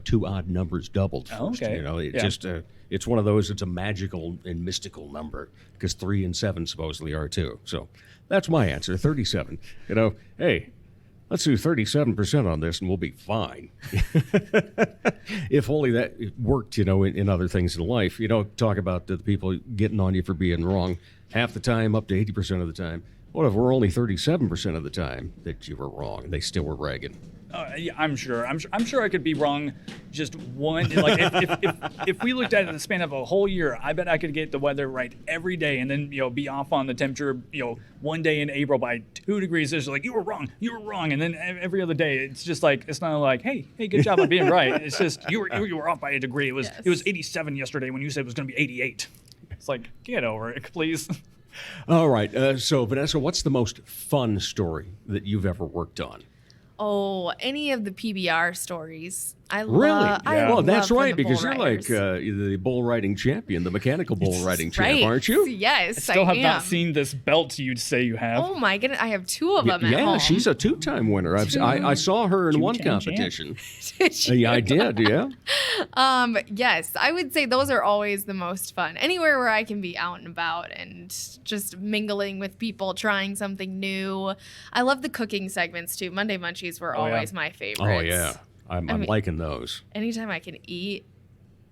2 odd numbers doubled. Oh, first. okay. It's one of those. It's a magical and mystical number because 3 and 7 supposedly are 2. So that's my answer. 37. Hey, let's do 37% on this and we'll be fine. If only that it worked, in other things in life. Talk about the people getting on you for being wrong half the time, up to 80% of the time. What if we're only 37% of the time that you were wrong and they still were ragging? Yeah, I'm sure I could be wrong just one. Like if we looked at it in the span of a whole year, I bet I could get the weather right every day, and then be off on the temperature. One day in April by 2 degrees. It's like you were wrong, and then every other day it's just like it's not like hey, good job on being right. It's just you were off by a degree. It was 87 yesterday when you said it was going to be 88. It's like get over it, please. All right. So Vanessa, what's the most fun story that you've ever worked on? Oh, any of the PBR stories. I Really? love. I Well, love that's when right, the because bull you're like riders- the bull riding champion, the mechanical bull riding champ, right. aren't you? Yes, Still have am. not seen this belt you'd say you have. Oh my goodness, I have 2 of them at Yeah, home. she's a 2-time winner. I saw her in one Two-time champ. competition. Did you? Yeah, I did. Yeah. Yes, I would say those are always the most fun. Anywhere where I can be out and about and just mingling with people, trying something new. I love the cooking segments too. Monday Munchies were Oh, yeah. always my favorites. Oh yeah, I'm mean- liking those. Anytime I can eat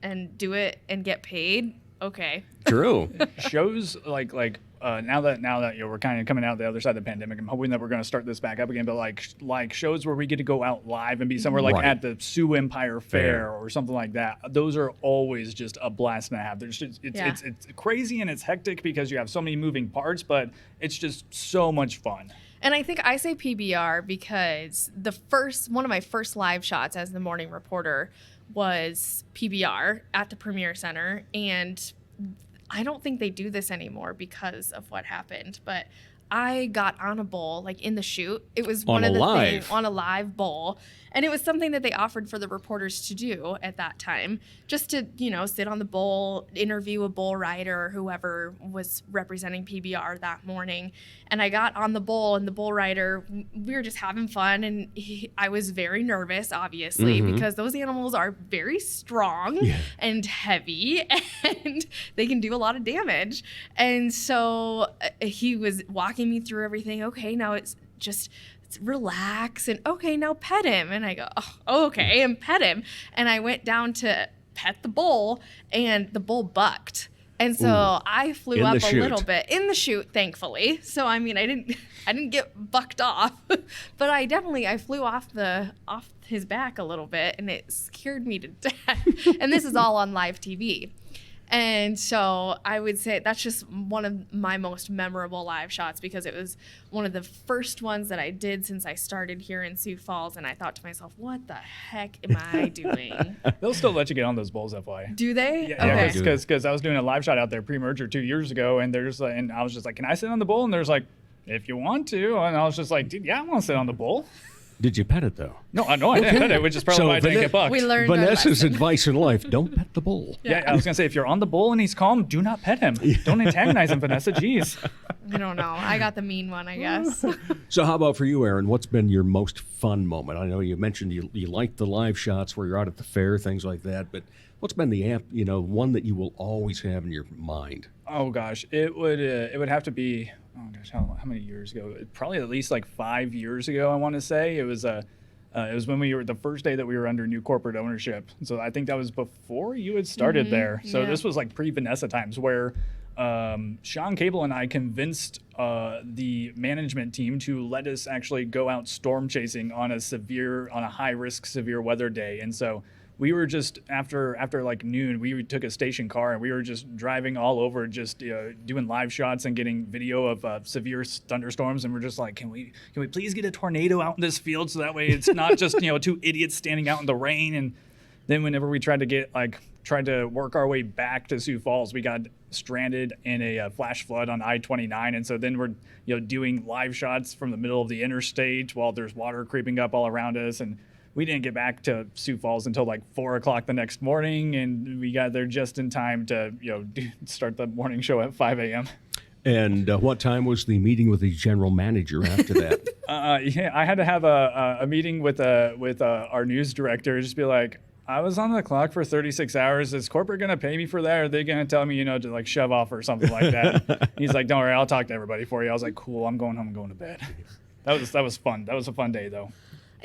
and do it and get paid, okay. True. Shows like now that we're kind of coming out the other side of the pandemic, I'm hoping that we're going to start this back up again. But like shows where we get to go out live and be somewhere like Right. at the Sioux Empire Fair Fair. or something like that. Those are always just a blast to have. There's just, it's crazy and it's hectic because you have so many moving parts, but it's just so much fun. And I think I say PBR because one of my first live shots as the morning reporter was PBR at the Premier Center. And I don't think they do this anymore because of what happened. But I got on a bull, like in the shoot. It was one of the things on a live bull. And it was something that they offered for the reporters to do at that time, just to, sit on the bull, interview a bull rider or whoever was representing PBR that morning. And I got on the bull, and the bull rider, we were just having fun. And I was very nervous, obviously, because those animals are very strong and heavy, and they can do a lot of damage. And so he was walking me through everything. Okay, now it's just relax, and okay, now pet him. And I go, oh, okay, and pet him. And I went down to pet the bull, and the bull bucked. And so I flew up a little bit in the chute, thankfully. So I mean, I didn't get bucked off, but I flew off his back a little bit, and it scared me to death. And this is all on live TV. And so I would say that's just one of my most memorable live shots because it was one of the first ones that I did since I started here in Sioux Falls. And I thought to myself, what the heck am I doing? They'll still let you get on those bulls, FYI. Do they? Yeah, Okay. because I was doing a live shot out there pre-merger 2 years ago, and and I was just like, can I sit on the bull? And there's like, if you want to. And I was just like, dude, yeah, I want to sit on the bull. Did you pet it though? No, I didn't pet it, which is probably why I didn't get bucked. We learned our Vanessa's lesson. advice in life: don't pet the bull. Yeah, I was gonna say if you're on the bull and he's calm, do not pet him. Don't antagonize him, Vanessa. Jeez. I don't know. I got the mean one, I guess. So how about for you, Aaron? What's been your most fun moment? I know you mentioned you like the live shots where you're out at the fair, things like that. But what's been the one that you will always have in your mind? Oh gosh, it would have to be. Oh gosh, how many years ago? Probably at least like 5 years ago. I want to say it was when we were the first day that we were under new corporate ownership. So I think that was before you had started there. So this was like pre-Vanessa times where Sean Cable and I convinced the management team to let us actually go out storm chasing on a high risk severe weather day. And so we were just after like noon, we took a station car and we were just driving all over, just doing live shots and getting video of severe thunderstorms. And we're just like, can we please get a tornado out in this field so that way it's not just two idiots standing out in the rain. And then whenever we tried to work our way back to Sioux Falls, we got stranded in a flash flood on I-29. And so then we're doing live shots from the middle of the interstate while there's water creeping up all around us. And we didn't get back to Sioux Falls until like 4 o'clock the next morning, and we got there just in time to start the morning show at 5 a.m. And what time was the meeting with the general manager after that? I had to have a meeting with our news director. Just be like, I was on the clock for 36 hours. Is corporate going to pay me for that? Or are they going to tell me, to like shove off or something like that? He's like, don't worry, I'll talk to everybody for you. I was like, cool, I'm going home and going to bed. That was fun. That was a fun day though.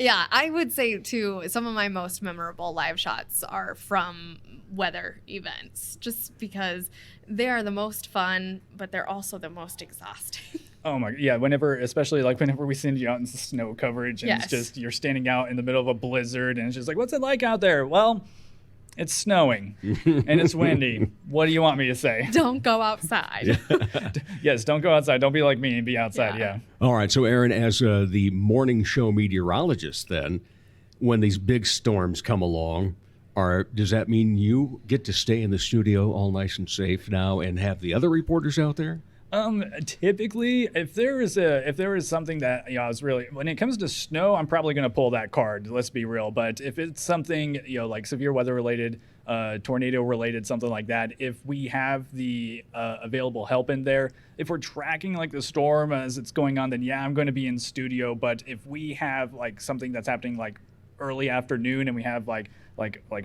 Yeah, I would say too, some of my most memorable live shots are from weather events, just because they are the most fun, but they're also the most exhausting. Oh my, yeah. Especially whenever we send you out in snow coverage, and it's just you're standing out in the middle of a blizzard, and it's just like, what's it like out there? Well, it's snowing and it's windy. What do you want me to say? Don't go outside. Yes, don't go outside. Don't be like me and be outside. Yeah. All right. So, Aaron, as the morning show meteorologist, then, when these big storms come along, does that mean you get to stay in the studio all nice and safe now and have the other reporters out there? Typically, if there is something that I was really, when it comes to snow, I'm probably going to pull that card. Let's be real. But if it's something like severe weather related, tornado related, something like that, if we have the available help in there, if we're tracking like the storm as it's going on, then yeah, I'm going to be in studio. But if we have like something that's happening like early afternoon and we have like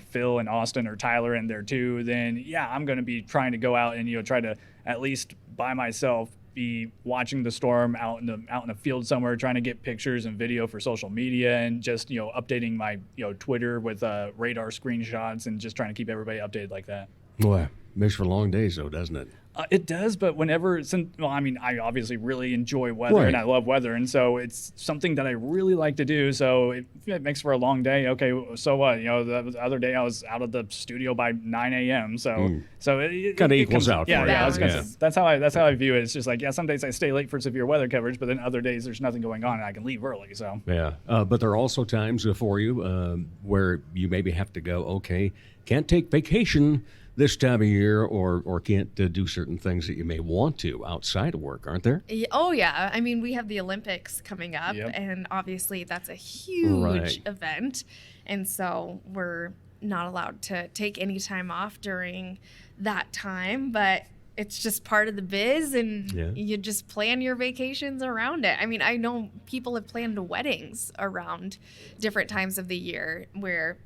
Phil and Austin or Tyler in there too, then yeah, I'm going to be trying to go out and try to at least by myself be watching the storm out in a field somewhere, trying to get pictures and video for social media, and just updating my Twitter with radar screenshots, and just trying to keep everybody updated like that. Boy, makes for long days though, doesn't it? It does, but I obviously really enjoy weather, and I love weather, and so it's something that I really like to do. So if it makes for a long day, okay, so what? The other day I was out of the studio by 9 a.m. So it kind of equals out. Yeah, for you. That's how I view it. It's just like, yeah, some days I stay late for severe weather coverage, but then other days there's nothing going on and I can leave early. So yeah, but there are also times for you where you maybe have to go. Okay, can't take vacation this time of year, or can't do certain things that you may want to outside of work, aren't there? Oh, yeah. I mean, we have the Olympics coming up, and obviously that's a huge event. And so we're not allowed to take any time off during that time, but it's just part of the biz, and you just plan your vacations around it. I mean, I know people have planned weddings around different times of the year where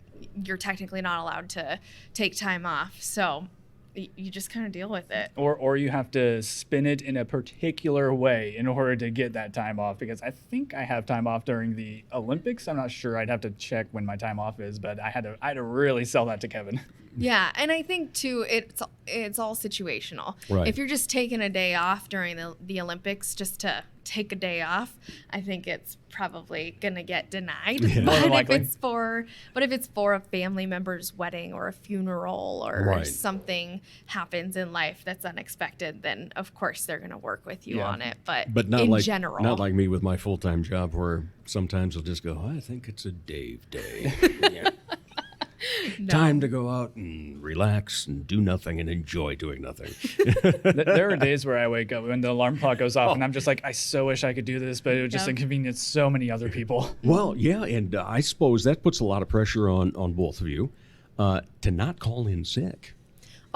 you're technically not allowed to take time off. So you just kind of deal with it. Or you have to spin it in a particular way in order to get that time off, because I think I have time off during the Olympics. I'm not sure. I'd have to check when my time off is, but I had to really sell that to Kevin. Yeah, and I think too it's all situational. Right. If you're just taking a day off during the Olympics just to take a day off, I think it's probably gonna get denied. Yeah. But if it's for a family member's wedding or a funeral or something happens in life that's unexpected, then of course they're gonna work with you on it. But not in general, not like me with my full-time job, where sometimes I'll just go, I think it's a Dave day. No. Time to go out and relax and do nothing and enjoy doing nothing. There are days where I wake up when the alarm clock goes off and I'm just like, I so wish I could do this, but it would just inconvenience so many other people. Well, yeah, and I suppose that puts a lot of pressure on both of you to not call in sick.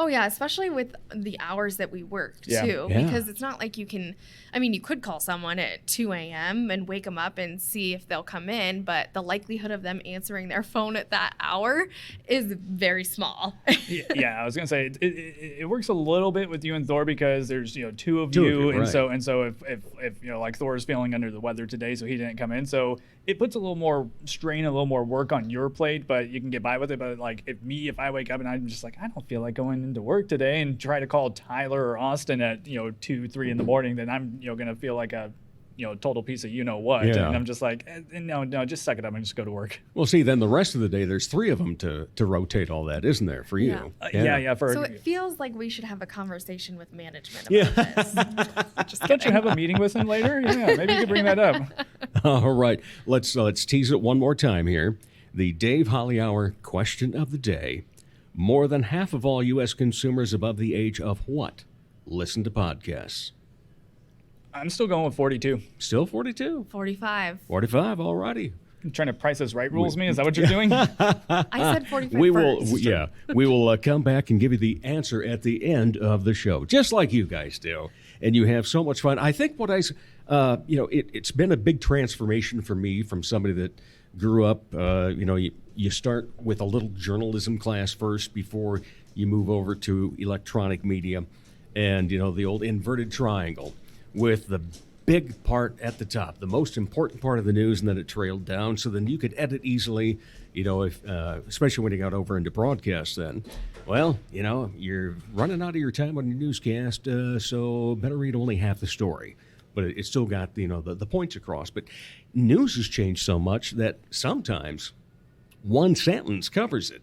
Oh, yeah, especially with the hours that we work, too. Yeah. Because it's not like you can, I mean, you could call someone at 2 a.m. and wake them up and see if they'll come in, but the likelihood of them answering their phone at that hour is very small. Yeah, I was gonna say it works a little bit with you and Thor because there's two of Two of you, you, and right. so if like Thor's feeling under the weather today, so he didn't come in, so it puts a little more strain, a little more work on your plate, but you can get by with it. But like if I wake up and I'm just like, I don't feel like going into work today, and try to call Tyler or Austin at 2, 3 in the morning, then I'm gonna feel like a total piece of what, Yeah. and I'm just like, no, just suck it up and just go to work. Well, see, then the rest of the day, there's 3 of them to rotate all that, isn't there, for you? Yeah. So it feels like we should have a conversation with management about this. Just Don't you have a meeting with him later? Yeah, maybe you could bring that up. All right, let's tease it one more time here. The Dave Holly Hour question of the day. More than half of all U.S. consumers above the age of what listen to podcasts? I'm still going with 42. Still 42? 45. 45, all righty. You trying to Price Is Right rules me? Is that what you're doing? I said 45 We will, first. we will come back and give you the answer at the end of the show, just like you guys do. And you have so much fun. I think it's been a big transformation for me from somebody that grew up, you start with a little journalism class first before you move over to electronic media and, the old inverted triangle with the big part at the top, the most important part of the news, and then it trailed down. So then you could edit easily, if especially when you got over into broadcast then. Well, you're running out of your time on your newscast, so better read only half the story. But it still got, the points across. But news has changed so much that sometimes one sentence covers it.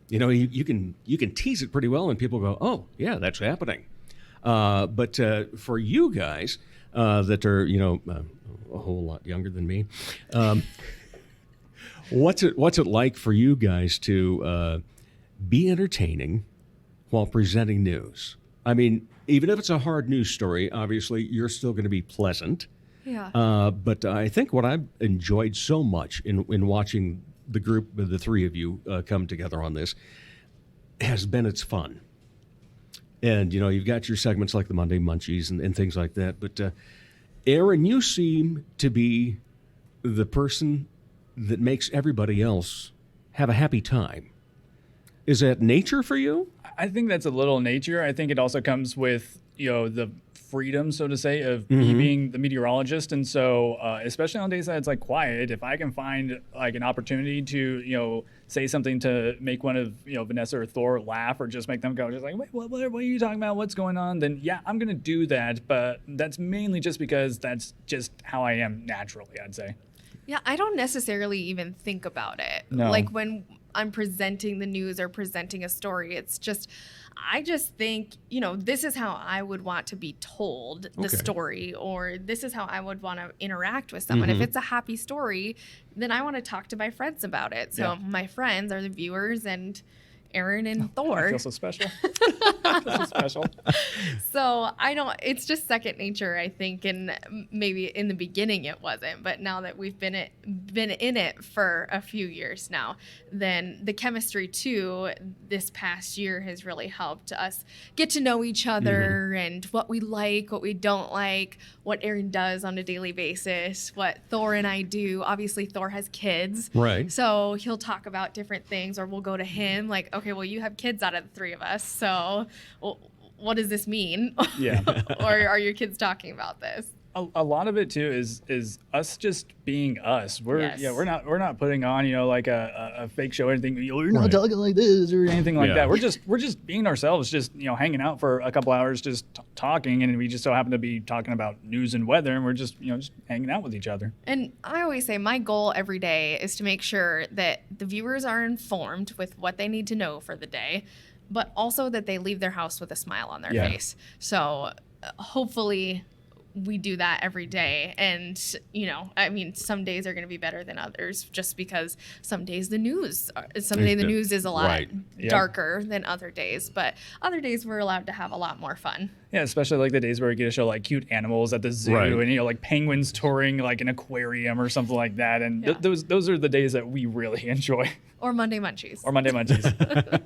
You can tease it pretty well, and people go, "Oh, yeah, that's happening." But for you guys that are, a whole lot younger than me, what's it like for you guys to be entertaining while presenting news? I mean, even if it's a hard news story, obviously you're still going to be pleasant. Yeah. But I think what I've enjoyed so much in watching the group, the 3 of you come together on this, has been its fun. And, you've got your segments like the Monday Munchies and things like that. But, Aaron, you seem to be the person that makes everybody else have a happy time. Is that nature for you? I think that's a little nature. I think it also comes with, the freedom, so to say, of me being the meteorologist. And so, especially on days that it's like quiet, if I can find like an opportunity to, say something to make one of, Vanessa or Thor laugh, or just make them go just like, wait, what are you talking about? What's going on? Then yeah, I'm going to do that. But that's mainly just because that's just how I am naturally, I'd say. Yeah, I don't necessarily even think about it. No. Like when I'm presenting the news or presenting a story, I just think, this is how I would want to be told the story, or this is how I would want to interact with someone. If it's a happy story, then I want to talk to my friends about it. So my friends are the viewers, and Aaron and Thor. I feel so special. I feel so special. So it's just second nature, I think, and maybe in the beginning it wasn't, but now that we've been in it for a few years now, then the chemistry too this past year has really helped us get to know each other and what we like, what we don't like, what Aaron does on a daily basis, what Thor and I do. Obviously Thor has kids. Right. So he'll talk about different things, or we'll go to him like, okay, well, you have kids out of the 3 of us, so what does this mean? Yeah. Or are your kids talking about this? A lot of it too is us just being us. We're not putting on like a fake show or anything. You're not talking like this or anything like that. We're just being ourselves. Just hanging out for a couple hours, just talking, and we just so happen to be talking about news and weather, and we're just just hanging out with each other. And I always say my goal every day is to make sure that the viewers are informed with what they need to know for the day, but also that they leave their house with a smile on their face. So hopefully we do that every day. And, you know, I mean, some days are going to be better than others just because some days the news is a lot darker than other days, but other days we're allowed to have a lot more fun. Yeah, especially like the days where we get to show like cute animals at the zoo and, you know, like penguins touring like an aquarium or something like that. And those are the days that we really enjoy. Or Monday Munchies.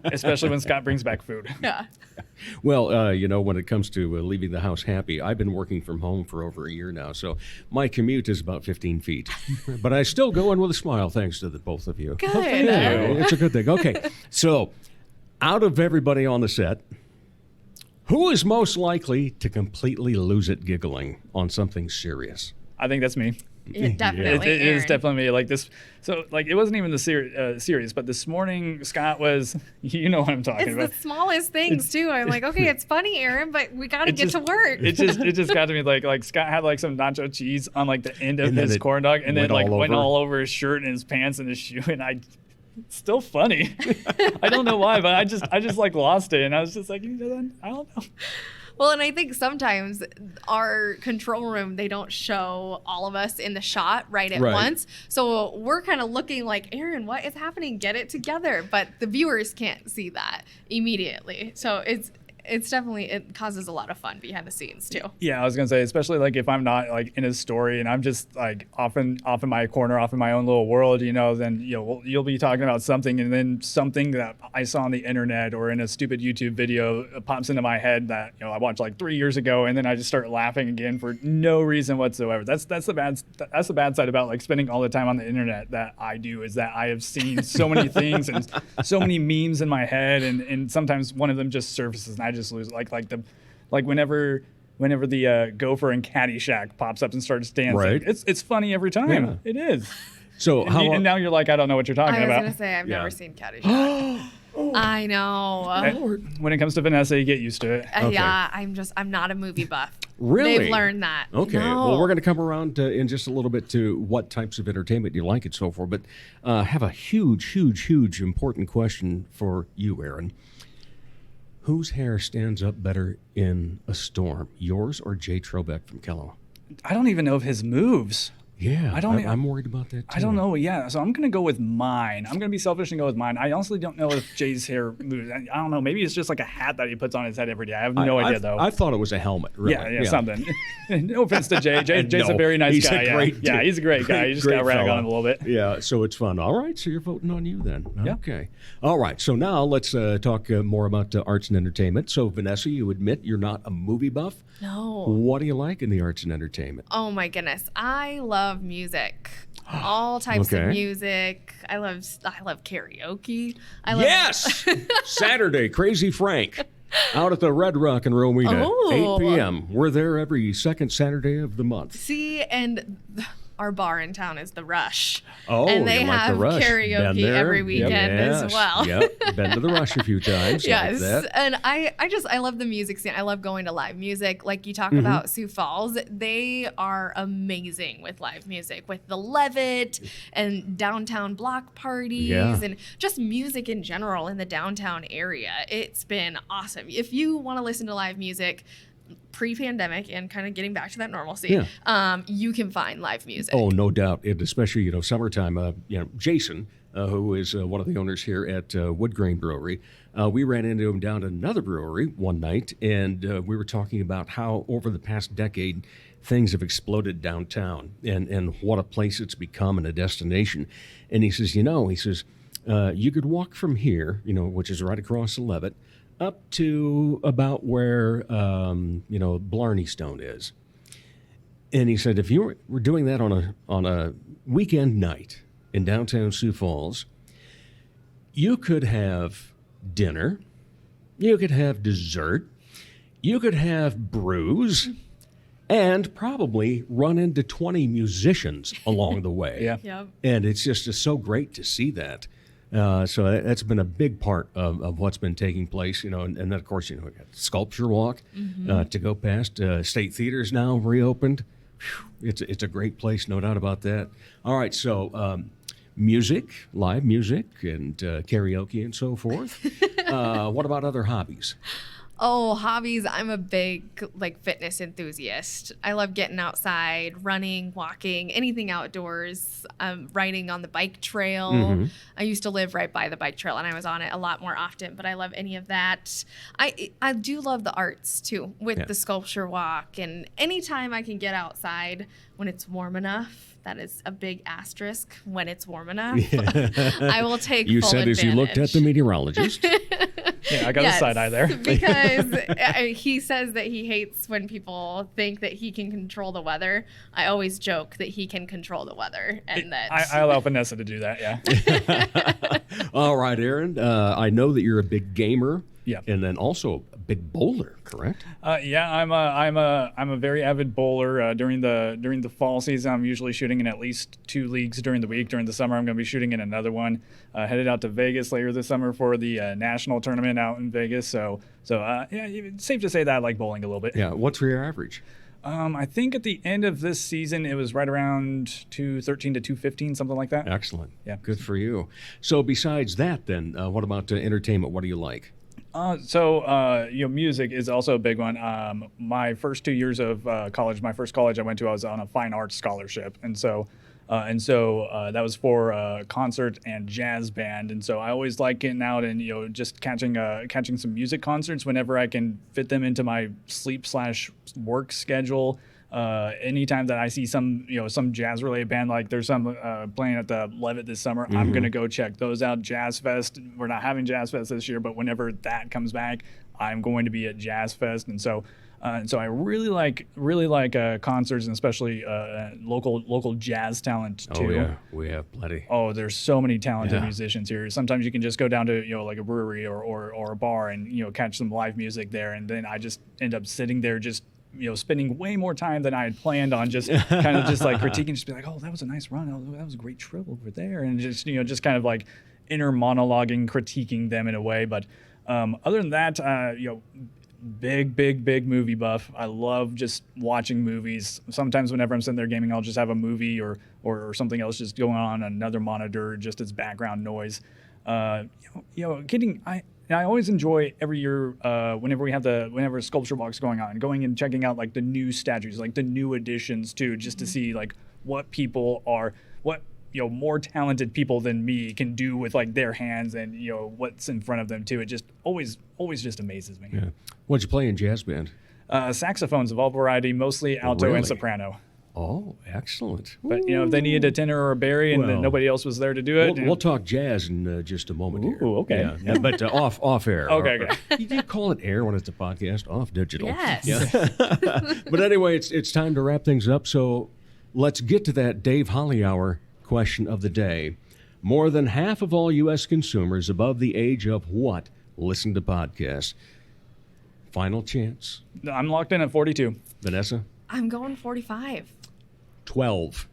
Especially when Scott brings back food. Yeah. Well, you know, when it comes to leaving the house happy, I've been working from home for over a year now, so my commute is about 15 feet. But I still go in with a smile, thanks to the both of you. Good. It's a good thing. Okay, so out of everybody on the set, who is most likely to completely lose it giggling on something serious? I think that's me. It definitely it is definitely me. Like this, so like it wasn't even the series, but this morning Scott was, you know what I'm talking about. It's the smallest things too. I'm like, okay, it's funny, Aaron, but we got to get to work. It just got to me like Scott had like some nacho cheese on like the end of his corn dog, and then like went all over his shirt and his pants and his shoe, and it's still funny. I don't know why, but I just like lost it, and I was just like, I don't know. Well, and I think sometimes our control room, they don't show all of us in the shot right at once. So we're kind of looking like, Aaron, what is happening? Get it together. But the viewers can't see that immediately. So it's definitely, it causes a lot of fun behind the scenes too. Yeah, I was gonna say, especially like if I'm not like in a story and I'm just like off in my corner, off in my own little world, you know, then you'll be talking about something, and then something that I saw on the internet or in a stupid YouTube video pops into my head that, you know, I watched like 3 years ago, and then I just start laughing again for no reason whatsoever. That's the bad side about like spending all the time on the internet that I do, is that I have seen so many things and so many memes in my head, and sometimes one of them just surfaces and I just lose like whenever the gopher in Caddyshack pops up and starts dancing. It's funny every time. Yeah. It is. So and now you're like, I don't know what you're talking about. I was gonna say I've never seen Caddyshack. I know. When it comes to Vanessa, you get used to it. Okay. Yeah, I'm not a movie buff. Really? They've learned that. Okay. No. Well, we're going to come around in just a little bit to what types of entertainment you like and so forth. But have a huge important question for you, Aaron. Whose hair stands up better in a storm, yours or Jay Trobeck from Kello? I don't even know if his moves. Yeah, I'm worried about that too. I don't know. Yeah, so I'm going to go with mine. I'm going to be selfish and go with mine. I honestly don't know if Jay's hair moves. I don't know. Maybe it's just like a hat that he puts on his head every day. I have no idea, though. I thought it was a helmet, really. Yeah, something. No offense to Jay. Jay's a very nice guy. Yeah, he's a great guy. You just got to rag on him a little bit. Yeah, so it's fun. All right, so you're voting on you then. Yeah. Okay. All right, so now let's talk more about arts and entertainment. So, Vanessa, you admit you're not a movie buff. No. What do you like in the arts and entertainment? Oh my goodness, I love music. All types of music. I love karaoke. Yes! Saturday, Crazy Frank, out at the Red Rock in Romina, 8 p.m. We're there every second Saturday of the month. See, and our bar in town is The Rush. Oh, and they you like have The Rush. karaoke every weekend as well. Yep, been to The Rush a few times. Yes, like that. And I love the music scene. I love going to live music. Like you talk about Sioux Falls, they are amazing with live music, with the Levitt and downtown block parties and just music in general in the downtown area. It's been awesome. If you want to listen to live music, pre-pandemic and kind of getting back to that normalcy, you can find live music. Oh, no doubt. And especially, summertime, Jason, who is one of the owners here at Wood Grain Brewery, we ran into him down at another brewery one night, and we were talking about how over the past decade, things have exploded downtown and what a place it's become and a destination. And he says, you could walk from here, which is right across the Levitt, up to about where, Blarney Stone is. And he said, if you were doing that on a weekend night in downtown Sioux Falls, you could have dinner, you could have dessert, you could have brews, and probably run into 20 musicians along the way. Yep. And it's just so great to see that. So that's been a big part of what's been taking place, and then, of course, we got Sculpture Walk to go past. State Theater's now reopened. Whew, it's a great place, no doubt about that. All right, so music, live music, and karaoke and so forth. What about other hobbies? Oh, hobbies. I'm a big fitness enthusiast. I love getting outside, running, walking, anything outdoors, riding on the bike trail. I used to live right by the bike trail and I was on it a lot more often, but I love any of that. I do love the arts too, with the sculpture walk, and anytime I can get outside when it's warm enough. That is a big asterisk, when it's warm enough. I will take You full said advantage. as you looked at the meteorologist. Yeah, I got a side eye there. Because he says that he hates when people think that he can control the weather. I always joke that he can control the weather, and that I allow Vanessa to do that. Yeah. All right, Aaron. I know that you're a big gamer. Yeah. And then also a big bowler, correct? Yeah, I'm a very avid bowler. During the fall season, I'm usually shooting in at least 2 leagues during the week. During the summer, I'm going to be shooting in another one. Headed out to Vegas later this summer for the national tournament out in Vegas. So yeah, it's safe to say that I like bowling a little bit. Yeah. What's your average? I think at the end of this season, it was right around 213 to 215, something like that. Excellent. Yeah. Good for you. So besides that, then, what about entertainment? What do you like? Music is also a big one. My first 2 years of college, my first college I went to, I was on a fine arts scholarship, and so that was for concert and jazz band, and so I always like getting out and just catching some music concerts whenever I can fit them into my sleep/work schedule. Anytime that I see some jazz related band, like there's some playing at the Levitt this summer, I'm going to go check those out. Jazz Fest, we're not having Jazz Fest this year, but whenever that comes back, I'm going to be at Jazz Fest. And so I really like concerts, and especially local jazz talent too. Oh yeah, we have plenty. Oh, there's so many talented musicians here. Sometimes you can just go down to like a brewery or a bar and catch some live music there, and then I just end up sitting there just spending way more time than I had planned on, just kind of just like critiquing, just be like, oh, that was a nice run. Oh, that was a great trill over there. And just, just kind of like inner monologuing, critiquing them in a way. But other than that, big movie buff. I love just watching movies. Sometimes whenever I'm sitting there gaming, I'll just have a movie or something else just going on another monitor, just as background noise. I always enjoy every year whenever sculpture walks going on, going and checking out like the new statues, like the new additions too, just to see like what more talented people than me can do with like their hands and what's in front of them too. It just always just amazes me. Yeah. What'd you play in jazz band? Saxophones of all variety, mostly alto and soprano. Oh, excellent. But if they needed a tenor or a bari and then nobody else was there to do it, we'll talk jazz in just a moment here. Ooh, okay. Yeah, but off air. Okay. You call it air when it's a podcast, off digital. Yes. Yeah. But anyway, it's time to wrap things up. So let's get to that Dave Holly Hour question of the day. More than half of all U.S. consumers above the age of what listen to podcasts? Final chance. I'm locked in at 42. Vanessa? I'm going 45. 12.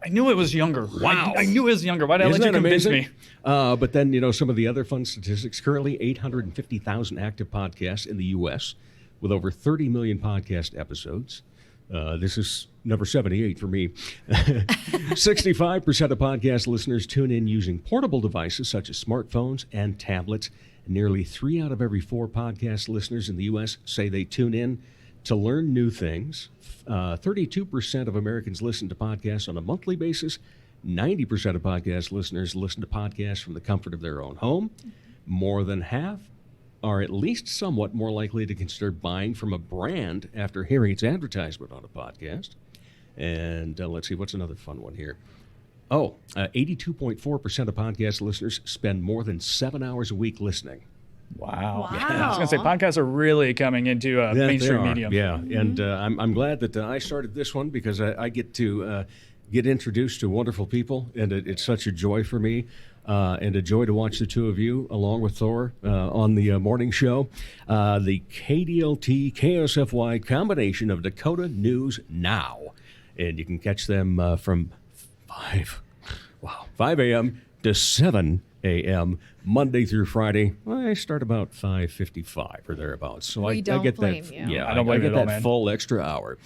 I knew it was younger. Wow. I knew it was younger. Why did I let you convince me? But then, some of the other fun statistics. Currently, 850,000 active podcasts in the U.S. with over 30 million podcast episodes. This is number 78 for me. 65% of podcast listeners tune in using portable devices such as smartphones and tablets. Nearly 3 out of every 4 podcast listeners in the U.S. say they tune in to learn new things. 32% of Americans listen to podcasts on a monthly basis. 90% of podcast listeners listen to podcasts from the comfort of their own home. More than half are at least somewhat more likely to consider buying from a brand after hearing its advertisement on a podcast. And let's see, what's another fun one here? 82.4% of podcast listeners spend more than 7 hours a week listening. Wow. Yeah. I was going to say, podcasts are really coming into a mainstream medium. Yeah, and I'm glad that I started this one because I get to get introduced to wonderful people, and it's such a joy for me and a joy to watch the two of you, along with Thor, on the morning show. The KDLT KSFY combination of Dakota News Now. And you can catch them from 5 a.m. to 7 a.m. Monday through Friday. Well, I start about 5:55 or thereabouts. So I get that. You. Yeah, I don't blame get you at all, that man. full extra hour.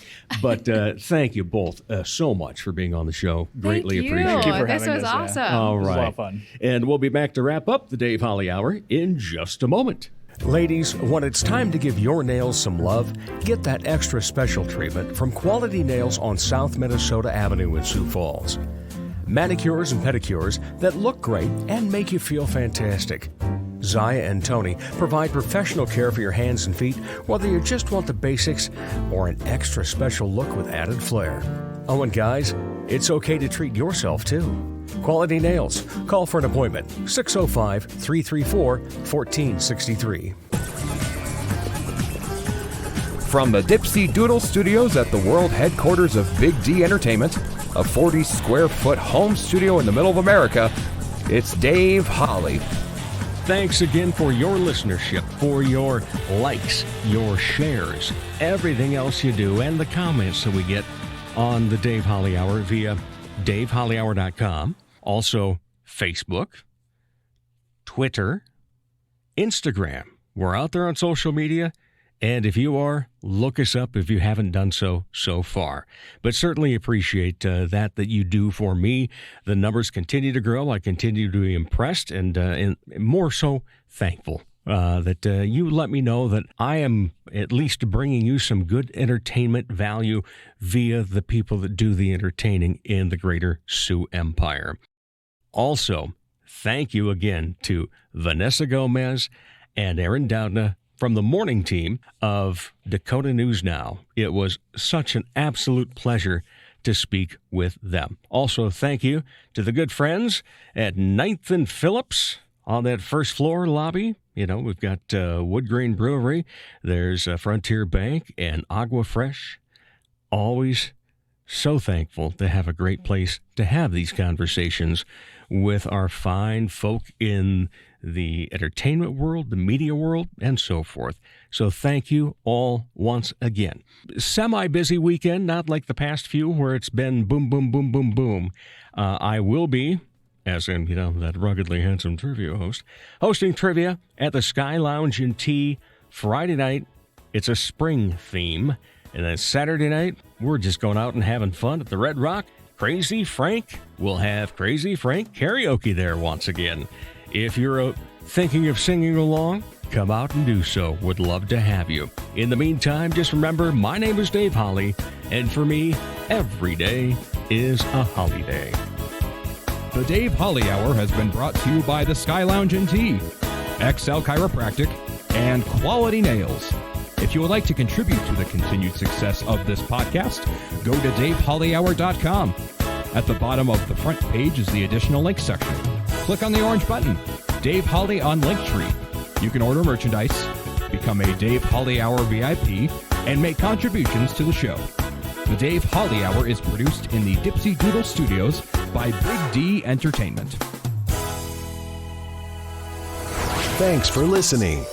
But thank you both so much for being on the show. Greatly Thank you. appreciate it. Thank you for This having was us, awesome. yeah. All It was right. a lot of fun. And we'll be back to wrap up the Dave Holly Hour in just a moment. Ladies, when it's time to give your nails some love, get that extra special treatment from Quality Nails on South Minnesota Avenue in Sioux Falls. Manicures and pedicures that look great and make you feel fantastic. Zaya and Tony provide professional care for your hands and feet, whether you just want the basics or an extra special look with added flair. Oh, and guys, it's okay to treat yourself too. Quality Nails. Call for an appointment. 605-334-1463. From the Dipsy Doodle Studios at the world headquarters of Big D Entertainment, a 40-square-foot home studio in the middle of America, it's Dave Holly. Thanks again for your listenership, for your likes, your shares, everything else you do, and the comments that we get on the Dave Holly Hour via DaveHollyHour.com. Also, Facebook, Twitter, Instagram. We're out there on social media, and if you are, look us up if you haven't done so far. But certainly appreciate that you do for me. The numbers continue to grow. I continue to be impressed and more so thankful that you let me know that I am at least bringing you some good entertainment value via the people that do the entertaining in the greater Sioux Empire. Also, thank you again to Vanessa Gomez and Aaron Doudna from the morning team of Dakota News Now. It was such an absolute pleasure to speak with them. Also, thank you to the good friends at 9th and Phillips on that first floor lobby. You know, we've got Wood Grain Brewery, there's Frontier Bank, and Agua Fresh. Always so thankful to have a great place to have these conversations with our fine folk in the entertainment world, the media world, and so forth. So thank you all once again. Semi-busy weekend, not like the past few where it's been boom, boom, boom, boom, boom. I will be, as in, you know, that ruggedly handsome trivia host, hosting trivia at the Sky Lounge in Tea Friday night. It's a spring theme. And then Saturday night, we're just going out and having fun at the Red Rock. Crazy Frank, we'll have Crazy Frank karaoke there once again. If you're thinking of singing along, come out and do so. Would love to have you. In the meantime, just remember, my name is Dave Holly, and for me, every day is a holiday. The Dave Holly Hour has been brought to you by the Sky Lounge and Tea, XL Chiropractic, and Quality Nails. If you would like to contribute to the continued success of this podcast, go to DaveHollyHour.com. At the bottom of the front page is the additional link section. Click on the orange button, Dave Holly on Linktree. You can order merchandise, become a Dave Holly Hour VIP, and make contributions to the show. The Dave Holly Hour is produced in the Dipsy Doodle Studios by Big D Entertainment. Thanks for listening.